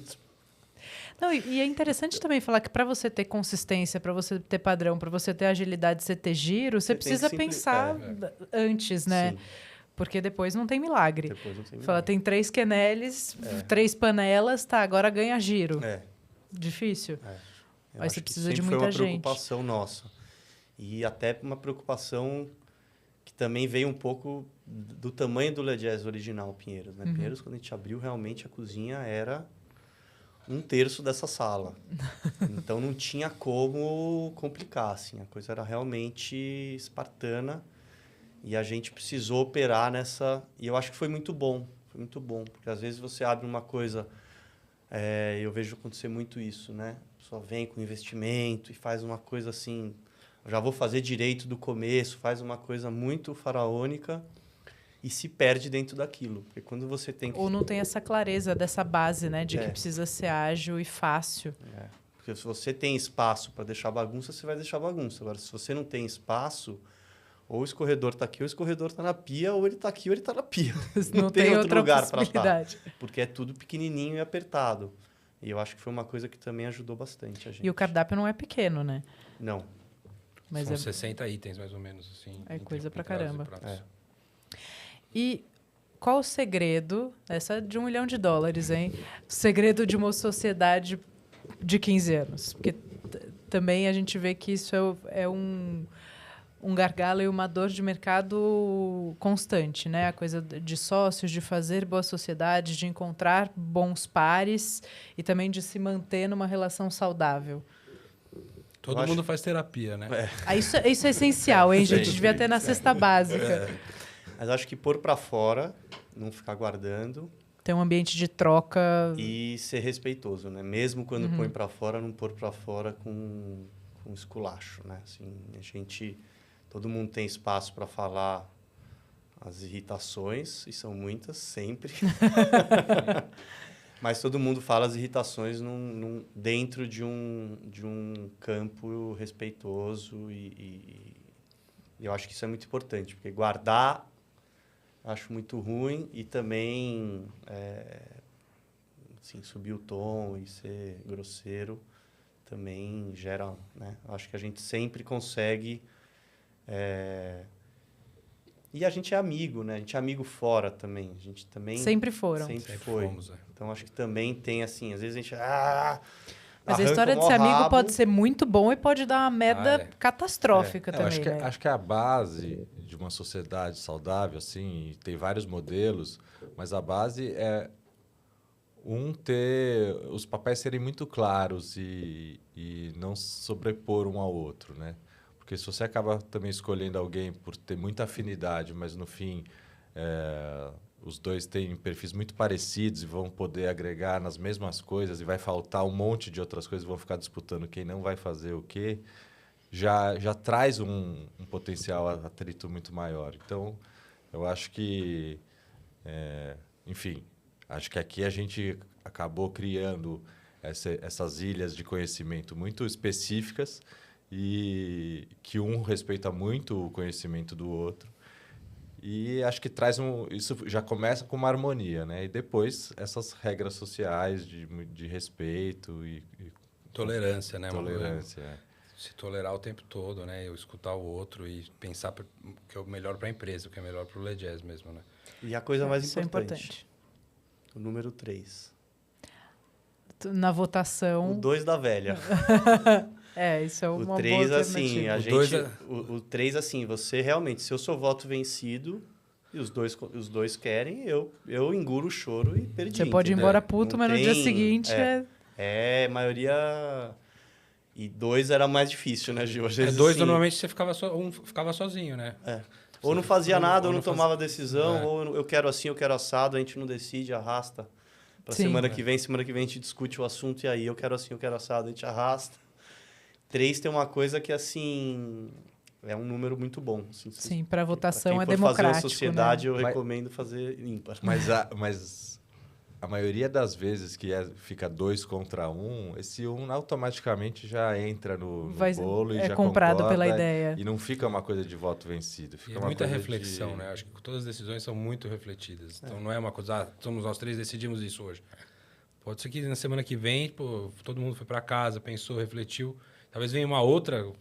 Não, e é interessante também falar que para você ter consistência, para você ter padrão, para você ter agilidade, você ter giro, você precisa pensar antes, né? Sim. Porque depois não tem milagre. Fala, tem 3 quenelles, 3 panelas, agora ganha giro. Difícil. Aí você precisa de muita gente. Foi uma preocupação nossa. E até uma preocupação que também veio um pouco do tamanho do Le Jazz original, Pinheiros. Né? Pinheiros, quando a gente abriu, realmente a cozinha era 1/3 dessa sala. Então, não tinha como complicar. Assim. A coisa era realmente espartana. E a gente precisou operar nessa... E eu acho que foi muito bom. Foi muito bom. Porque, às vezes, você abre uma coisa... eu vejo acontecer muito isso, né? A pessoa vem com investimento e faz uma coisa assim... Já vou fazer direito do começo. Faz uma coisa muito faraônica e se perde dentro daquilo. Porque quando você tem... Ou não tem essa clareza dessa base, né? De que precisa ser ágil e fácil. Porque se você tem espaço para deixar bagunça, você vai deixar bagunça. Agora, se você não tem espaço... Ou o escorredor está aqui, ou o escorredor está na pia, ou ele está aqui, ou ele está na pia. Não tem outro lugar para estar. Porque é tudo pequenininho e apertado. E eu acho que foi uma coisa que também ajudou bastante a gente. E o cardápio não é pequeno, né? Não. Mas são 60 itens, mais ou menos. Assim, é coisa pra caramba. E qual o segredo, essa de $1 milhão, hein? O segredo de uma sociedade de 15 anos? Porque também a gente vê que isso é um gargalo e uma dor de mercado constante, né? A coisa de sócios, de fazer boa sociedade, de encontrar bons pares e também de se manter numa relação saudável. Todo mundo faz terapia, né? Isso é essencial, hein, gente? Devia ter na cesta básica. Mas acho que pôr para fora, não ficar guardando. Ter um ambiente de troca. E ser respeitoso, né? Mesmo quando põe para fora, não pôr para fora com esculacho, né? Assim, todo mundo tem espaço para falar as irritações, e são muitas, sempre. Mas todo mundo fala as irritações dentro de um campo respeitoso e eu acho que isso é muito importante, porque guardar eu acho muito ruim e também assim, subir o tom e ser grosseiro também gera, né? Eu acho que a gente sempre consegue... E a gente é amigo, né? A gente é amigo fora também. A gente também... Sempre foram. Sempre foi. Fomos, Então, acho que também tem, assim... Às vezes a gente... Mas a história de ser amigo pode ser muito bom e pode dar uma merda catastrófica também, acho que é a base de uma sociedade saudável, assim, tem vários modelos, mas a base é ter os papéis serem muito claros e não sobrepor um ao outro, né? Porque se você acaba também escolhendo alguém por ter muita afinidade, mas no fim os dois têm perfis muito parecidos e vão poder agregar nas mesmas coisas e vai faltar um monte de outras coisas, vão ficar disputando quem não vai fazer o quê, já traz um potencial atrito muito maior. Então, eu acho que, enfim, acho que aqui a gente acabou criando essas ilhas de conhecimento muito específicas e que um respeita muito o conhecimento do outro. E acho que isso já começa com uma harmonia, né? E depois essas regras sociais de respeito e tolerância, né? Tolerância, Se tolerar o tempo todo, né? Eu escutar o outro e pensar que é o melhor para a empresa, o que é melhor para o Legés mesmo, né? E a coisa mais Isso importante, o número 3. Na votação... O 2 da velha. Isso é uma boa o 3, alternativa. assim, o 3, assim, você realmente, se eu sou voto vencido e os dois querem, eu engulo o choro e perdi. Você pode ir embora puto, Não mas no dia seguinte... maioria... E 2 era mais difícil, né, Gil? Às vezes, 2, assim, normalmente, você ficava sozinho, né? Ou não fazia nada, ou não tomava decisão, ou eu quero assim, eu quero assado, a gente não decide, arrasta. Para semana que vem a gente discute o assunto e aí eu quero assim, eu quero assado, a gente arrasta. 3 tem uma coisa que, assim, é um número muito bom. Assim, sim, para votação pra quem é for democrático, fazer a sociedade, né? eu recomendo fazer ímpar. Mas a maioria das vezes que fica 2 contra 1, esse 1 automaticamente já entra no bolo e já comprado pela concorda, ideia. E não fica uma coisa de voto vencido. Fica uma muita coisa reflexão, né? Acho que todas as decisões são muito refletidas. Então, não é uma coisa, somos nós 3 decidimos isso hoje. Pode ser que na semana que vem, todo mundo foi para casa, pensou, refletiu. Talvez venha uma outra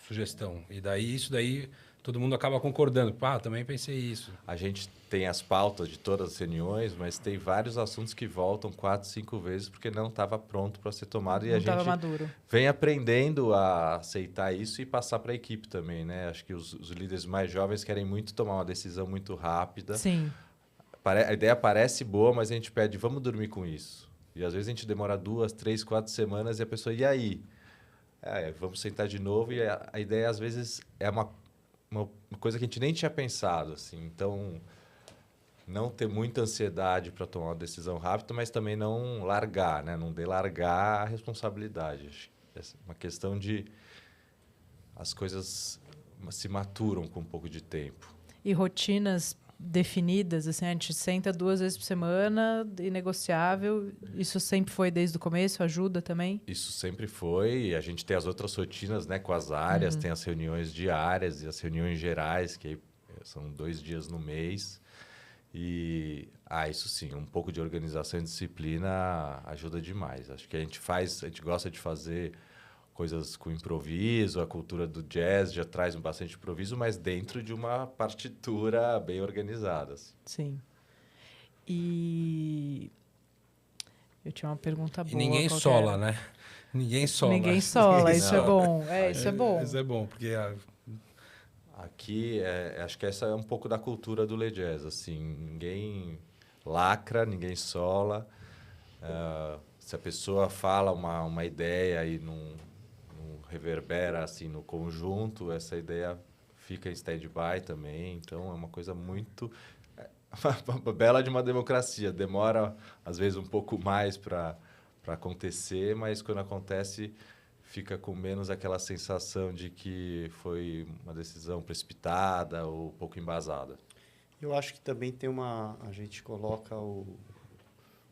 sugestão. E isso daí, todo mundo acaba concordando. Também pensei isso. A gente tem as pautas de todas as reuniões, mas tem vários assuntos que voltam 4, 5 vezes porque não estava pronto para ser tomado. E a gente maduro. Vem aprendendo a aceitar isso e passar para a equipe também, né? Acho que os líderes mais jovens querem muito tomar uma decisão muito rápida. Sim. A ideia parece boa, mas a gente pede, vamos dormir com isso. E às vezes a gente demora 2, 3, 4 semanas e a pessoa, e aí? Vamos sentar de novo e a ideia às vezes é uma coisa que a gente nem tinha pensado, assim. Então, não ter muita ansiedade para tomar uma decisão rápida, mas também não largar, né? Não delargar a responsabilidade. É uma questão de as coisas se maturam com um pouco de tempo. E rotinas definidas, assim, a gente senta 2 vezes por semana, inegociável. Isso sempre foi desde o começo? Ajuda também? Isso sempre foi. A gente tem as outras rotinas, né, com as áreas, tem as reuniões diárias e as reuniões gerais, que são 2 dias no mês. E, isso sim, um pouco de organização e disciplina ajuda demais. Acho que a gente gosta de fazer coisas com improviso, a cultura do jazz já traz bastante improviso, mas dentro de uma partitura bem organizada. Assim. Sim. E Eu tinha uma pergunta boa. E ninguém qual que sola, era? né? Ninguém sola. Ninguém sola, isso é Não. bom. Isso é bom. Isso é bom, porque Aqui, acho que essa é um pouco da cultura do Le Jazz, assim, ninguém lacra, ninguém sola. Se a pessoa fala uma ideia e não reverbera assim no conjunto, essa ideia fica em stand-by também. Então, é uma coisa muito... uma bela de uma democracia. Demora, às vezes, um pouco mais para acontecer, mas quando acontece, fica com menos aquela sensação de que foi uma decisão precipitada ou pouco embasada. Eu acho que também tem a gente coloca o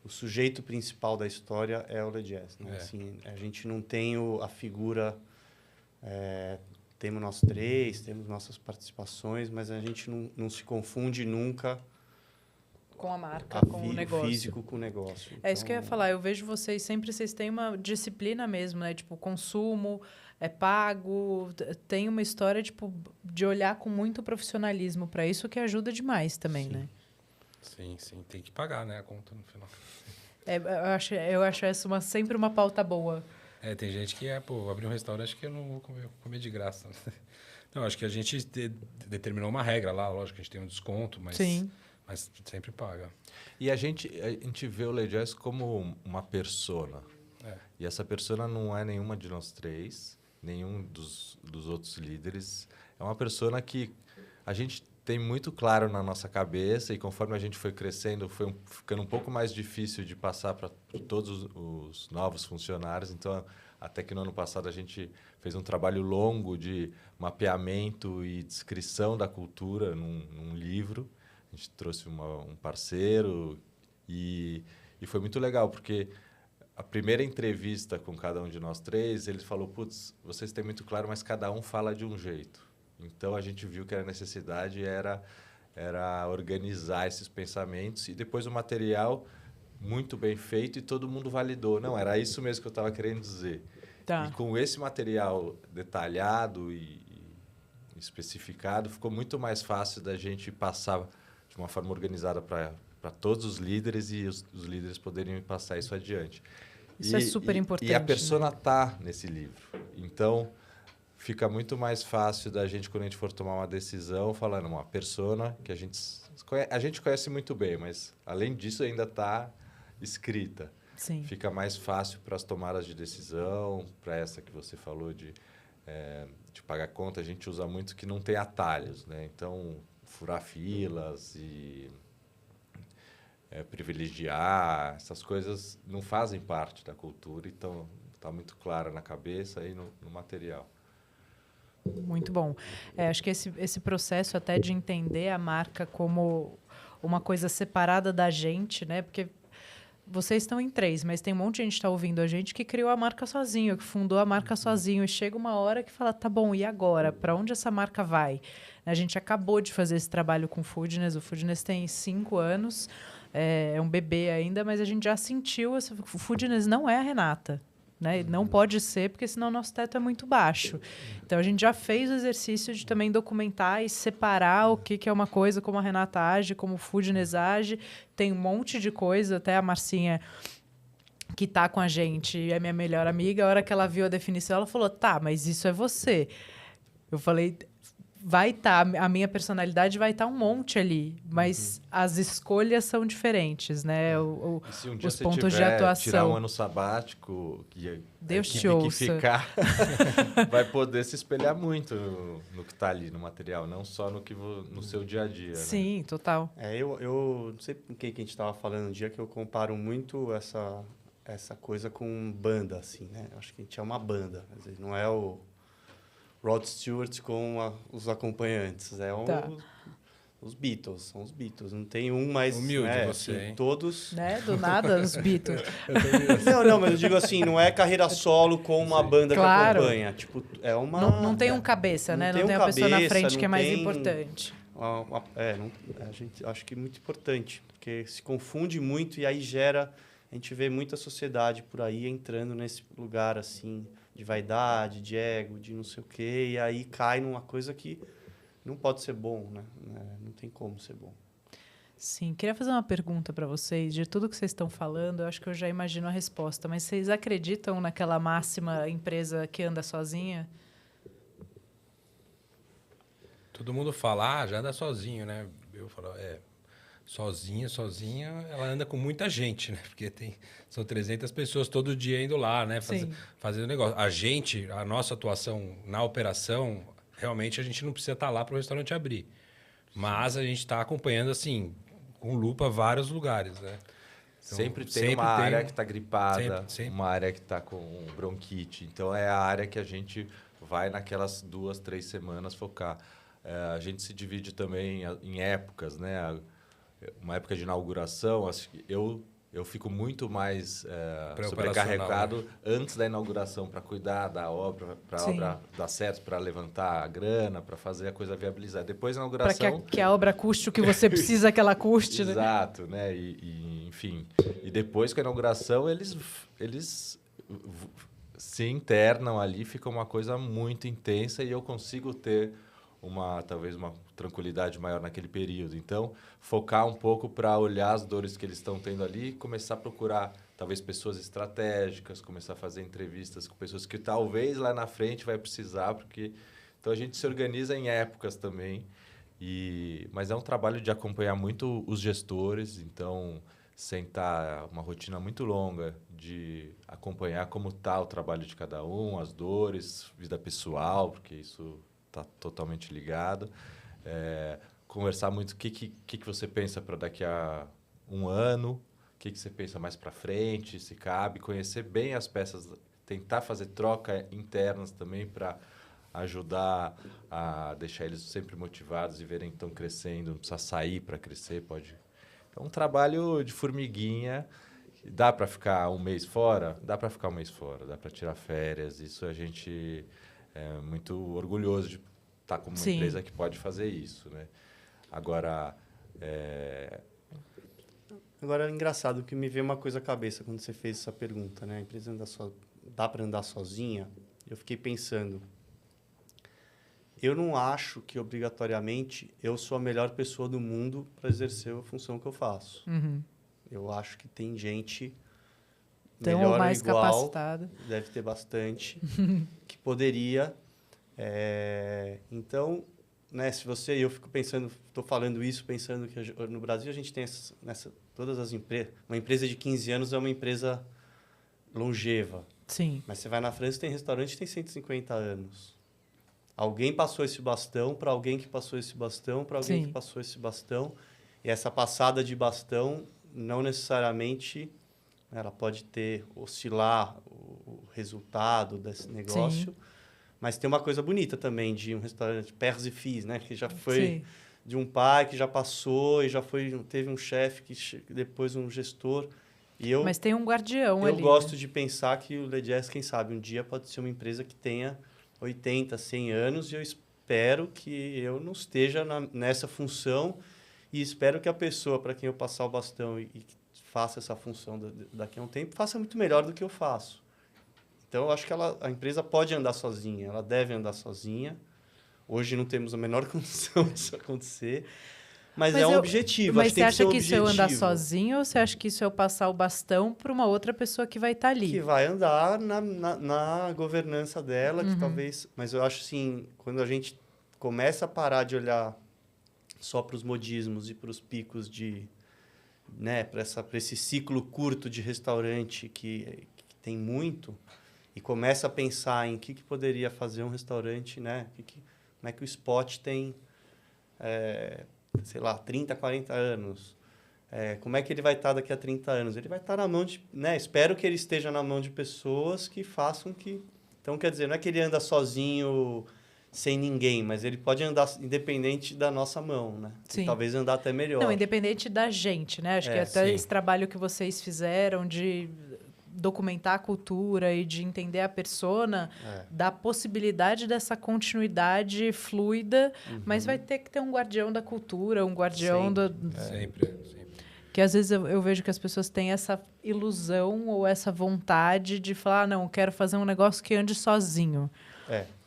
sujeito principal da história é o Le Jazz, né? Assim, a gente não tem a figura... temos nós três, temos nossas participações, mas a gente não se confunde nunca Com a marca, com o o negócio. físico com o negócio. É isso que eu ia falar. Eu vejo vocês vocês têm uma disciplina mesmo, né? Tipo, consumo, é pago, tem uma história, tipo, de olhar com muito profissionalismo para isso, que ajuda demais também, né? Sim, tem que pagar, né, a conta no final. Eu acho essa sempre uma pauta boa. Tem gente que vou abrir um restaurante, acho que eu não vou comer de graça. Não, acho que a gente determinou uma regra lá, lógico que a gente tem um desconto, mas... Sim. Mas sempre paga. E a gente vê o Le Jazz como uma persona. E essa persona não é nenhuma de nós três, nenhum dos outros líderes. É uma persona que a gente tem muito claro na nossa cabeça e conforme a gente foi crescendo, foi ficando um pouco mais difícil de passar para todos os novos funcionários. Então, até que no ano passado a gente fez um trabalho longo de mapeamento e descrição da cultura num livro. A gente trouxe um parceiro e foi muito legal, porque a primeira entrevista com cada um de nós três, ele falou, putz, vocês têm muito claro, mas cada um fala de um jeito. Então, a gente viu que a necessidade era organizar esses pensamentos e depois o material muito bem feito e todo mundo validou. Não, era isso mesmo que eu estava querendo dizer. Tá. E com esse material detalhado e especificado, ficou muito mais fácil da gente passar de uma forma organizada para todos os líderes e os líderes poderem passar isso adiante. Isso é super importante. E a persona está nesse livro. Então, fica muito mais fácil da gente, quando a gente for tomar uma decisão, falando uma persona que a gente conhece muito bem, mas, além disso, ainda está escrita. Sim. Fica mais fácil para as tomadas de decisão, para essa que você falou de pagar conta. A gente usa muito que não tem atalhos, né? Então, furar filas e privilegiar, essas coisas não fazem parte da cultura, então está muito clara na cabeça e no material. Muito bom. Acho que esse processo até de entender a marca como uma coisa separada da gente, né? Porque vocês estão em 3, mas tem um monte de gente que está ouvindo a gente que criou a marca sozinho, que fundou a marca sozinho. E chega uma hora que fala, tá bom, e agora? Para onde essa marca vai? A gente acabou de fazer esse trabalho com o Foodness. O Foodness tem 5 anos, é um bebê ainda, mas a gente já sentiu... O Foodness não é a Renata. Né? Não pode ser, porque senão o nosso teto é muito baixo. Então, a gente já fez o exercício de também documentar e separar o que é uma coisa, como a Renata age, como o Foodness age. Tem um monte de coisa, até a Marcinha, que está com a gente, é minha melhor amiga, a hora que ela viu a definição, ela falou, tá, mas isso é você. Eu falei... Vai estar, a minha personalidade vai estar um monte ali, mas as escolhas são diferentes, né? E se um dia os você pontos de tiver, atuação. tirar um ano sabático, Deus te que ouça. ficar, vai poder se espelhar muito no que está ali no material, não só no seu dia a dia. Sim, né? total. Eu não sei com quem que a gente estava falando um dia, que eu comparo muito essa coisa com banda, assim, né? Acho que a gente é uma banda, às vezes não é o Rod Stewart com os acompanhantes. Os Beatles, são os Beatles. Não tem um mais... Humilde né, você, assim, hein? todos... Né? Do nada, os Beatles. Não, mas eu digo assim, não é carreira solo com uma banda Claro. que acompanha. Tipo, é uma... Não tem um cabeça, né? Não tem um uma pessoa na cabeça, frente que é não mais tem importante. A gente acho que é muito importante, porque se confunde muito e aí gera... A gente vê muita sociedade por aí entrando nesse lugar, assim... de vaidade, de ego, de não sei o quê, e aí cai numa coisa que não pode ser bom, né? Não tem como ser bom. Sim, queria fazer uma pergunta para vocês. De tudo que vocês estão falando, eu acho que eu já imagino a resposta, mas vocês acreditam naquela máxima empresa que anda sozinha? Todo mundo fala, já anda sozinho, né? Eu falo, sozinha, ela anda com muita gente, né? Porque são 300 pessoas todo dia indo lá, né? Fazendo negócio. A nossa atuação na operação, realmente a gente não precisa estar lá para o restaurante abrir. Mas a gente está acompanhando, assim, com lupa vários lugares, né? Então, sempre tem uma área que está gripada, sempre. uma área que está com bronquite. Então, é a área que a gente vai naquelas 2, 3 semanas focar. A gente se divide também em épocas, né? Uma época de inauguração, acho que eu fico muito mais sobrecarregado, né? Antes da inauguração para cuidar da obra, para a obra dar certo, para levantar a grana, para fazer a coisa viabilizar. Depois da inauguração... Para que a obra custe o que você precisa que ela custe, né? Exato, né? Enfim. E depois com a inauguração, eles se internam ali, fica uma coisa muito intensa e eu consigo ter talvez uma tranquilidade maior naquele período. Então, focar um pouco para olhar as dores que eles estão tendo ali e começar a procurar, talvez, pessoas estratégicas, começar a fazer entrevistas com pessoas que talvez lá na frente vai precisar, porque... Então, a gente se organiza em épocas também, mas é um trabalho de acompanhar muito os gestores, então, sentar uma rotina muito longa de acompanhar como está o trabalho de cada um, as dores, vida pessoal, porque isso... está totalmente ligado. Conversar muito o que você pensa para daqui a um ano, o que você pensa mais para frente, se cabe, conhecer bem as peças, tentar fazer troca internas também para ajudar a deixar eles sempre motivados e verem que estão crescendo, não precisa sair para crescer, pode... É um trabalho de formiguinha. Dá para ficar um mês fora? Dá para ficar um mês fora, dá para tirar férias, isso a gente... muito orgulhoso de estar como uma empresa que pode fazer isso, né? Agora, Agora, é engraçado que me veio uma coisa à cabeça quando você fez essa pergunta, né? A empresa dá para andar sozinha? Eu fiquei pensando, eu não acho que, obrigatoriamente, eu sou a melhor pessoa do mundo para exercer a função que eu faço. Uhum. Eu acho que tem gente... Tão melhor ou mais ou igual, capacitada. Deve ter bastante, que poderia. Então, né, se você... Eu fico pensando, estou falando isso, pensando que no Brasil a gente tem todas as empresas... Uma empresa de 15 anos é uma empresa longeva. Sim. Mas você vai na França e tem restaurante que tem 150 anos. Alguém passou esse bastão para alguém que passou esse bastão, para alguém que passou esse bastão. E essa passada de bastão, não necessariamente... Ela pode oscilar o resultado desse negócio, mas tem uma coisa bonita também de um restaurante Pères et Fils, né? Que já foi de um pai que já passou e teve um chefe depois um gestor. Mas tem um guardião ali. Eu gosto de pensar que o Le Jazz, quem sabe, um dia pode ser uma empresa que tenha 80, 100 anos e eu espero que eu não esteja nessa função e espero que a pessoa para quem eu passar o bastão e faça essa função daqui a um tempo, faça muito melhor do que eu faço. Então, eu acho que a empresa pode andar sozinha, ela deve andar sozinha. Hoje não temos a menor condição disso acontecer, mas é um objetivo. Mas você acha que isso é eu andar sozinho ou você acha que isso é eu passar o bastão para uma outra pessoa que vai estar ali? Que vai andar na governança dela, que talvez... Mas eu acho assim, quando a gente começa a parar de olhar só para os modismos e para os picos né, para esse ciclo curto de restaurante que tem muito, e começa a pensar em o que poderia fazer um restaurante, né? Como é que o Spot tem, sei lá, 30, 40 anos. Como é que ele vai estar daqui a 30 anos? Ele vai estar na mão de... Né? Espero que ele esteja na mão de pessoas que façam que... Então, quer dizer, não é que ele anda sozinho... sem ninguém, mas ele pode andar independente da nossa mão, né? Sim. E talvez andar até melhor. Não, independente da gente, né? Acho que até esse trabalho que vocês fizeram de documentar a cultura e de entender a persona dá a possibilidade dessa continuidade fluida, mas vai ter que ter um guardião da cultura, um guardião Sempre. Que às vezes eu vejo que as pessoas têm essa ilusão ou essa vontade de falar, não, eu quero fazer um negócio que ande sozinho.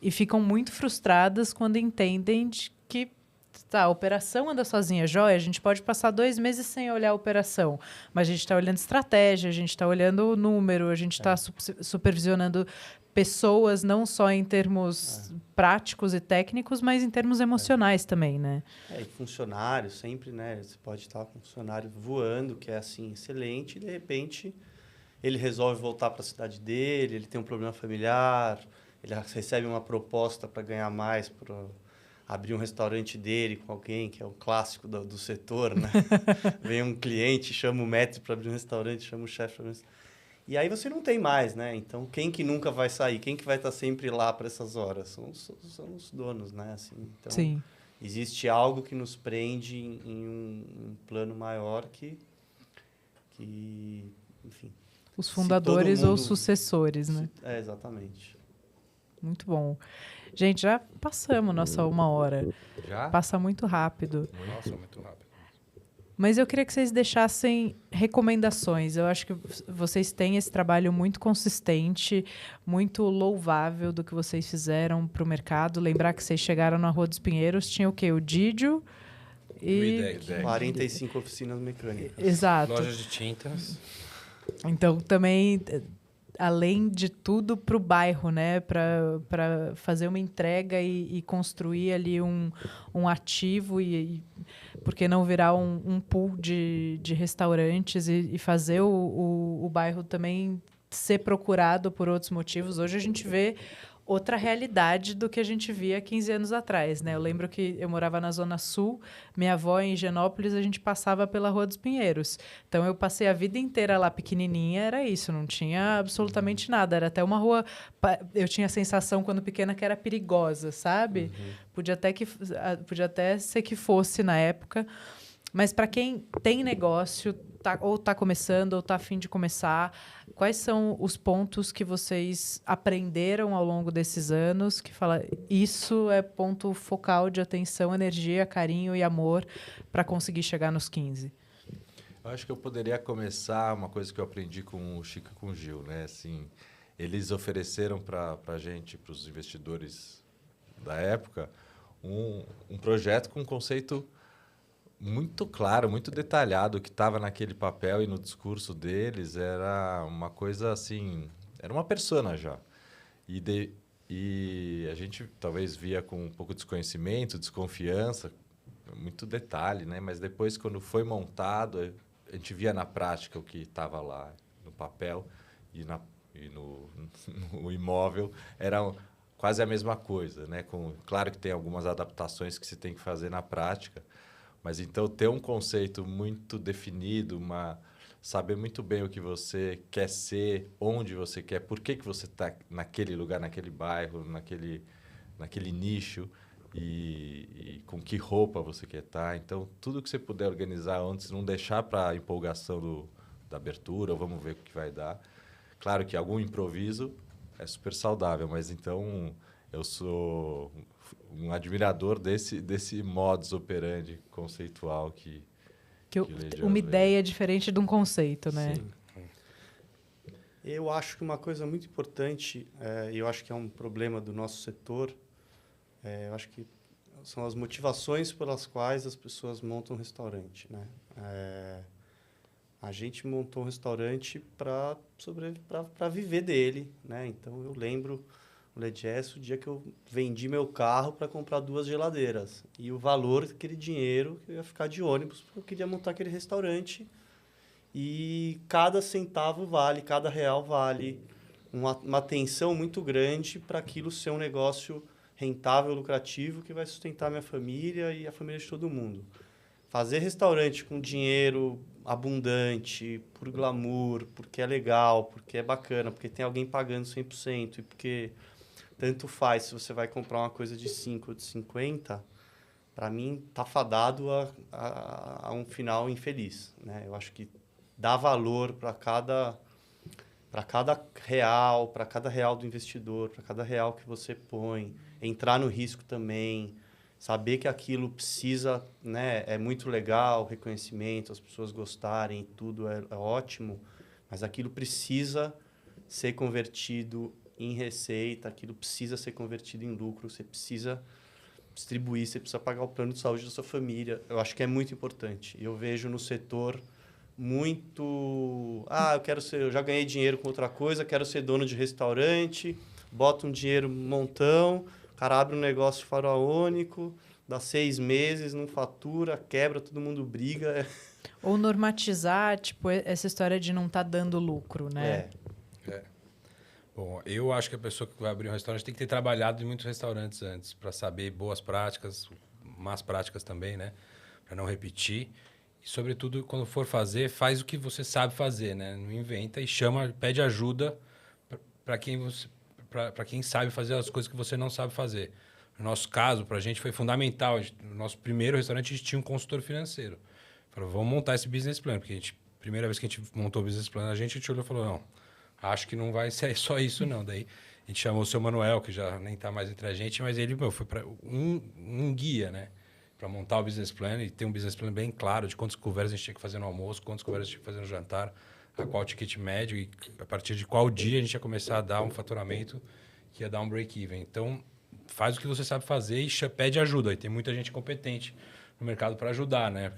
E ficam muito frustradas quando entendem que, talvez, não, não Tá, a operação anda sozinha, joia. A gente pode passar 2 meses sem olhar a operação, mas a gente está olhando estratégia, a gente está olhando o número, a gente está supervisionando pessoas, não só em termos práticos e técnicos, mas em termos emocionais também, né? E funcionário sempre, né? Você pode estar com um funcionário voando, que é assim, excelente, e de repente ele resolve voltar para a cidade dele, ele tem um problema familiar, ele recebe uma proposta para ganhar mais, para abrir um restaurante dele com alguém, que é o clássico do setor, né? Vem um cliente, chama o maître para abrir um restaurante, chama o chefe para abrir um restaurante. E aí você não tem mais, né? Então, quem que nunca vai sair? Quem que vai estar sempre lá para essas horas? São os donos, né? Assim, então, Sim. existe algo que nos prende em um plano maior que enfim... Os fundadores ou mundo... sucessores, né? Exatamente. Muito bom. Gente, já passamos nossa 1 hora. Já? Passa muito rápido. Nossa, muito rápido. Mas eu queria que vocês deixassem recomendações. Eu acho que vocês têm esse trabalho muito consistente, muito louvável do que vocês fizeram para o mercado. Lembrar que vocês chegaram na Rua dos Pinheiros, tinha o quê? O Didio e... 45 oficinas mecânicas. Exato. Lojas de tintas. Então, também, além de tudo, para o bairro, né? Para fazer uma entrega e construir ali um ativo e por que não virar um pool de restaurantes e fazer o bairro também ser procurado por outros motivos. Hoje a gente vê outra realidade do que a gente via 15 anos atrás, né? Eu lembro que eu morava na Zona Sul, minha avó em Higienópolis, a gente passava pela Rua dos Pinheiros. Então, eu passei a vida inteira lá pequenininha, era isso, não tinha absolutamente nada. Era até uma rua... Eu tinha a sensação, quando pequena, que era perigosa, sabe? Podia até ser que fosse na época. Mas, para quem tem negócio, ou está começando, ou está a fim de começar, quais são os pontos que vocês aprenderam ao longo desses anos que fala isso é ponto focal de atenção, energia, carinho e amor para conseguir chegar nos 15? Eu acho que eu poderia começar uma coisa que eu aprendi com o Chico e com o Gil, né? Assim, eles ofereceram para a gente, para os investidores da época, um projeto com um conceito muito claro, muito detalhado. O que estava naquele papel e no discurso deles era uma coisa assim, era uma persona já. E a gente talvez via com um pouco de desconhecimento, desconfiança, muito detalhe, né? Mas depois, quando foi montado, a gente via na prática o que estava lá no papel e no imóvel, era quase a mesma coisa, né? Claro que tem algumas adaptações que se tem que fazer na prática, mas então ter um conceito muito definido, saber muito bem o que você quer ser, onde você quer, por que você está naquele lugar, naquele bairro, naquele nicho e com que roupa você quer estar. Então, tudo que você puder organizar antes, não deixar para a empolgação da abertura, ou vamos ver o que vai dar. Claro que algum improviso é super saudável, mas então eu sou um admirador desse modus operandi conceitual que uma ideia diferente de um conceito, né? Sim. Eu acho que uma coisa muito importante, e eu acho que é um problema do nosso setor, eu acho que são as motivações pelas quais as pessoas montam um restaurante, né? A gente montou um restaurante para viver dele, né? Então, eu lembro o Legesse, o dia que eu vendi meu carro para comprar 2 geladeiras. E o valor daquele dinheiro que eu ia ficar de ônibus, porque eu queria montar aquele restaurante. E cada centavo vale, cada real vale. Uma atenção muito grande para aquilo ser um negócio rentável, lucrativo, que vai sustentar minha família e a família de todo mundo. Fazer restaurante com dinheiro abundante, por glamour, porque é legal, porque é bacana, porque tem alguém pagando 100% e porque tanto faz se você vai comprar uma coisa de 5 ou de 50, para mim tá fadado a um final infeliz, né? Eu acho que dá valor para cada real do investidor, para cada real que você põe, entrar no risco também, saber que aquilo precisa, né, é muito legal, reconhecimento, as pessoas gostarem, tudo é ótimo, mas aquilo precisa ser convertido em receita, aquilo precisa ser convertido em lucro, você precisa distribuir, você precisa pagar o plano de saúde da sua família. Eu acho que é muito importante. Eu vejo no setor muito... eu já ganhei dinheiro com outra coisa, quero ser dono de restaurante, bota um dinheiro um montão, o cara abre um negócio faraônico, dá 6 meses, não fatura, quebra, todo mundo briga. Ou normatizar, tipo, essa história de não estar dando lucro, né? Bom, eu acho que a pessoa que vai abrir um restaurante tem que ter trabalhado em muitos restaurantes antes, para saber boas práticas, más práticas também, né? Para não repetir. E, sobretudo, quando for fazer, faz o que você sabe fazer, né? Não inventa e pede ajuda para quem sabe fazer as coisas que você não sabe fazer. No nosso caso, para a gente foi fundamental. No nosso primeiro restaurante, a gente tinha um consultor financeiro. Falou, vamos montar esse business plan. Porque primeira vez que a gente montou o business plan, a gente olhou e falou, não, acho que não vai ser só isso, não. Daí a gente chamou o seu Manuel, que já nem está mais entre a gente, mas ele foi para um guia, né? Para montar o business plan e ter um business plan bem claro de quantas conversas a gente tinha que fazer no almoço, quantas conversas a gente tinha que fazer no jantar, a qual ticket médio e a partir de qual dia a gente ia começar a dar um faturamento que ia dar um break-even. Então, faz o que você sabe fazer e pede ajuda. E tem muita gente competente no mercado para ajudar, né?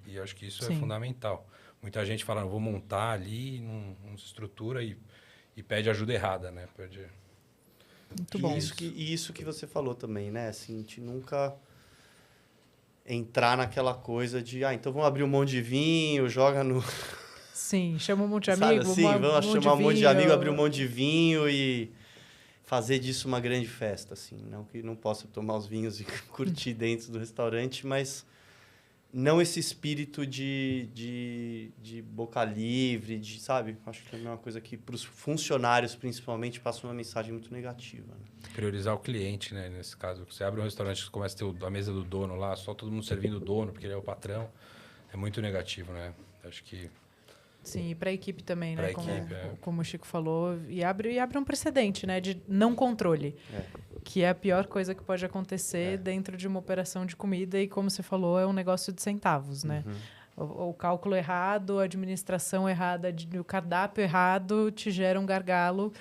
E eu acho que isso é fundamental. Muita gente fala, vou montar ali, não se estrutura e pede ajuda errada, né? Muito bom. Isso que você falou também, né? Assim, a gente nunca entrar naquela coisa de, então vamos abrir um monte de vinho, joga no... Sim, chama um monte de amigo. Sabe assim, vamos chamar um monte de amigo, abrir um monte de vinho e fazer disso uma grande festa, assim. Não que não possa tomar os vinhos e curtir dentro do restaurante, mas não esse espírito de boca livre, sabe? Acho que é uma coisa que, para os funcionários, principalmente, passa uma mensagem muito negativa. Né? Priorizar o cliente, né? Nesse caso, você abre um restaurante e começa a ter a mesa do dono lá, só todo mundo servindo o dono, porque ele é o patrão. É muito negativo, né? Acho que... Sim, e para a equipe também, né? Equipe, como o Chico falou, e abre um precedente, né? De não controle, que é a pior coisa que pode acontecer dentro de uma operação de comida e, como você falou, é um negócio de centavos, né? O cálculo errado, a administração errada, o cardápio errado te gera um gargalo.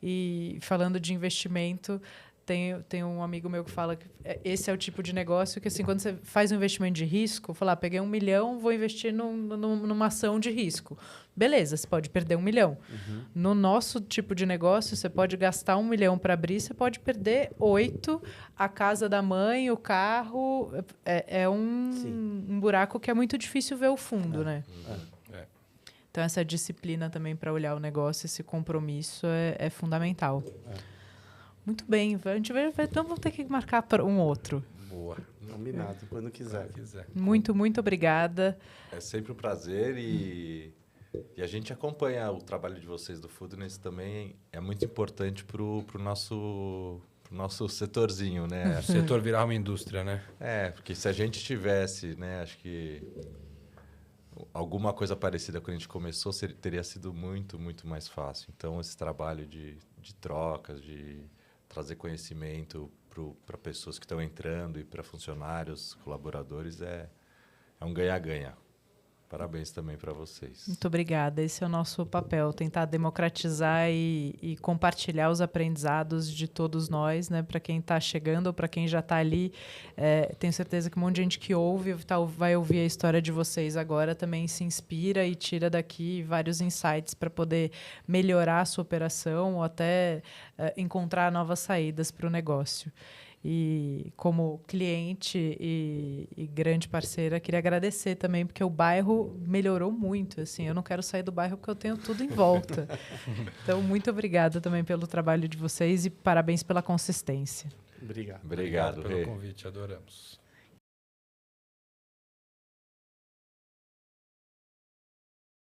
E falando de investimento, tem um amigo meu que fala que esse é o tipo de negócio que, assim, quando você faz um investimento de risco, falar, peguei 1 milhão, vou investir numa ação de risco. Beleza, você pode perder 1 milhão. No nosso tipo de negócio, você pode gastar 1 milhão para abrir, você pode perder 8, a casa da mãe, o carro. É um buraco que é muito difícil ver o fundo, né? Então, essa disciplina também para olhar o negócio, esse compromisso é fundamental. Muito bem. A gente então vamos ter que marcar para um outro. Boa. Combinado, quando quiser. Muito, muito obrigada. É sempre um prazer e a gente acompanha o trabalho de vocês do Foodness também. É muito importante para o nosso setorzinho, né? O setor virar uma indústria, né? Porque se a gente tivesse, né, acho que alguma coisa parecida quando a gente começou, teria sido muito, muito mais fácil. Então, esse trabalho de trocas, de trazer conhecimento para pessoas que estão entrando e para funcionários, colaboradores, é um ganha-ganha. Parabéns também para vocês. Muito obrigada. Esse é o nosso papel, tentar democratizar e compartilhar os aprendizados de todos nós, né? Para quem está chegando ou para quem já está ali. Tenho certeza que um monte de gente que ouve, vai ouvir a história de vocês agora, também se inspira e tira daqui vários insights para poder melhorar a sua operação ou até encontrar novas saídas para o negócio. E como cliente e grande parceira, queria agradecer também, porque o bairro melhorou muito. Assim, eu não quero sair do bairro porque eu tenho tudo em volta. Então, muito obrigada também pelo trabalho de vocês e parabéns pela consistência. Obrigado. Obrigado pelo convite, adoramos.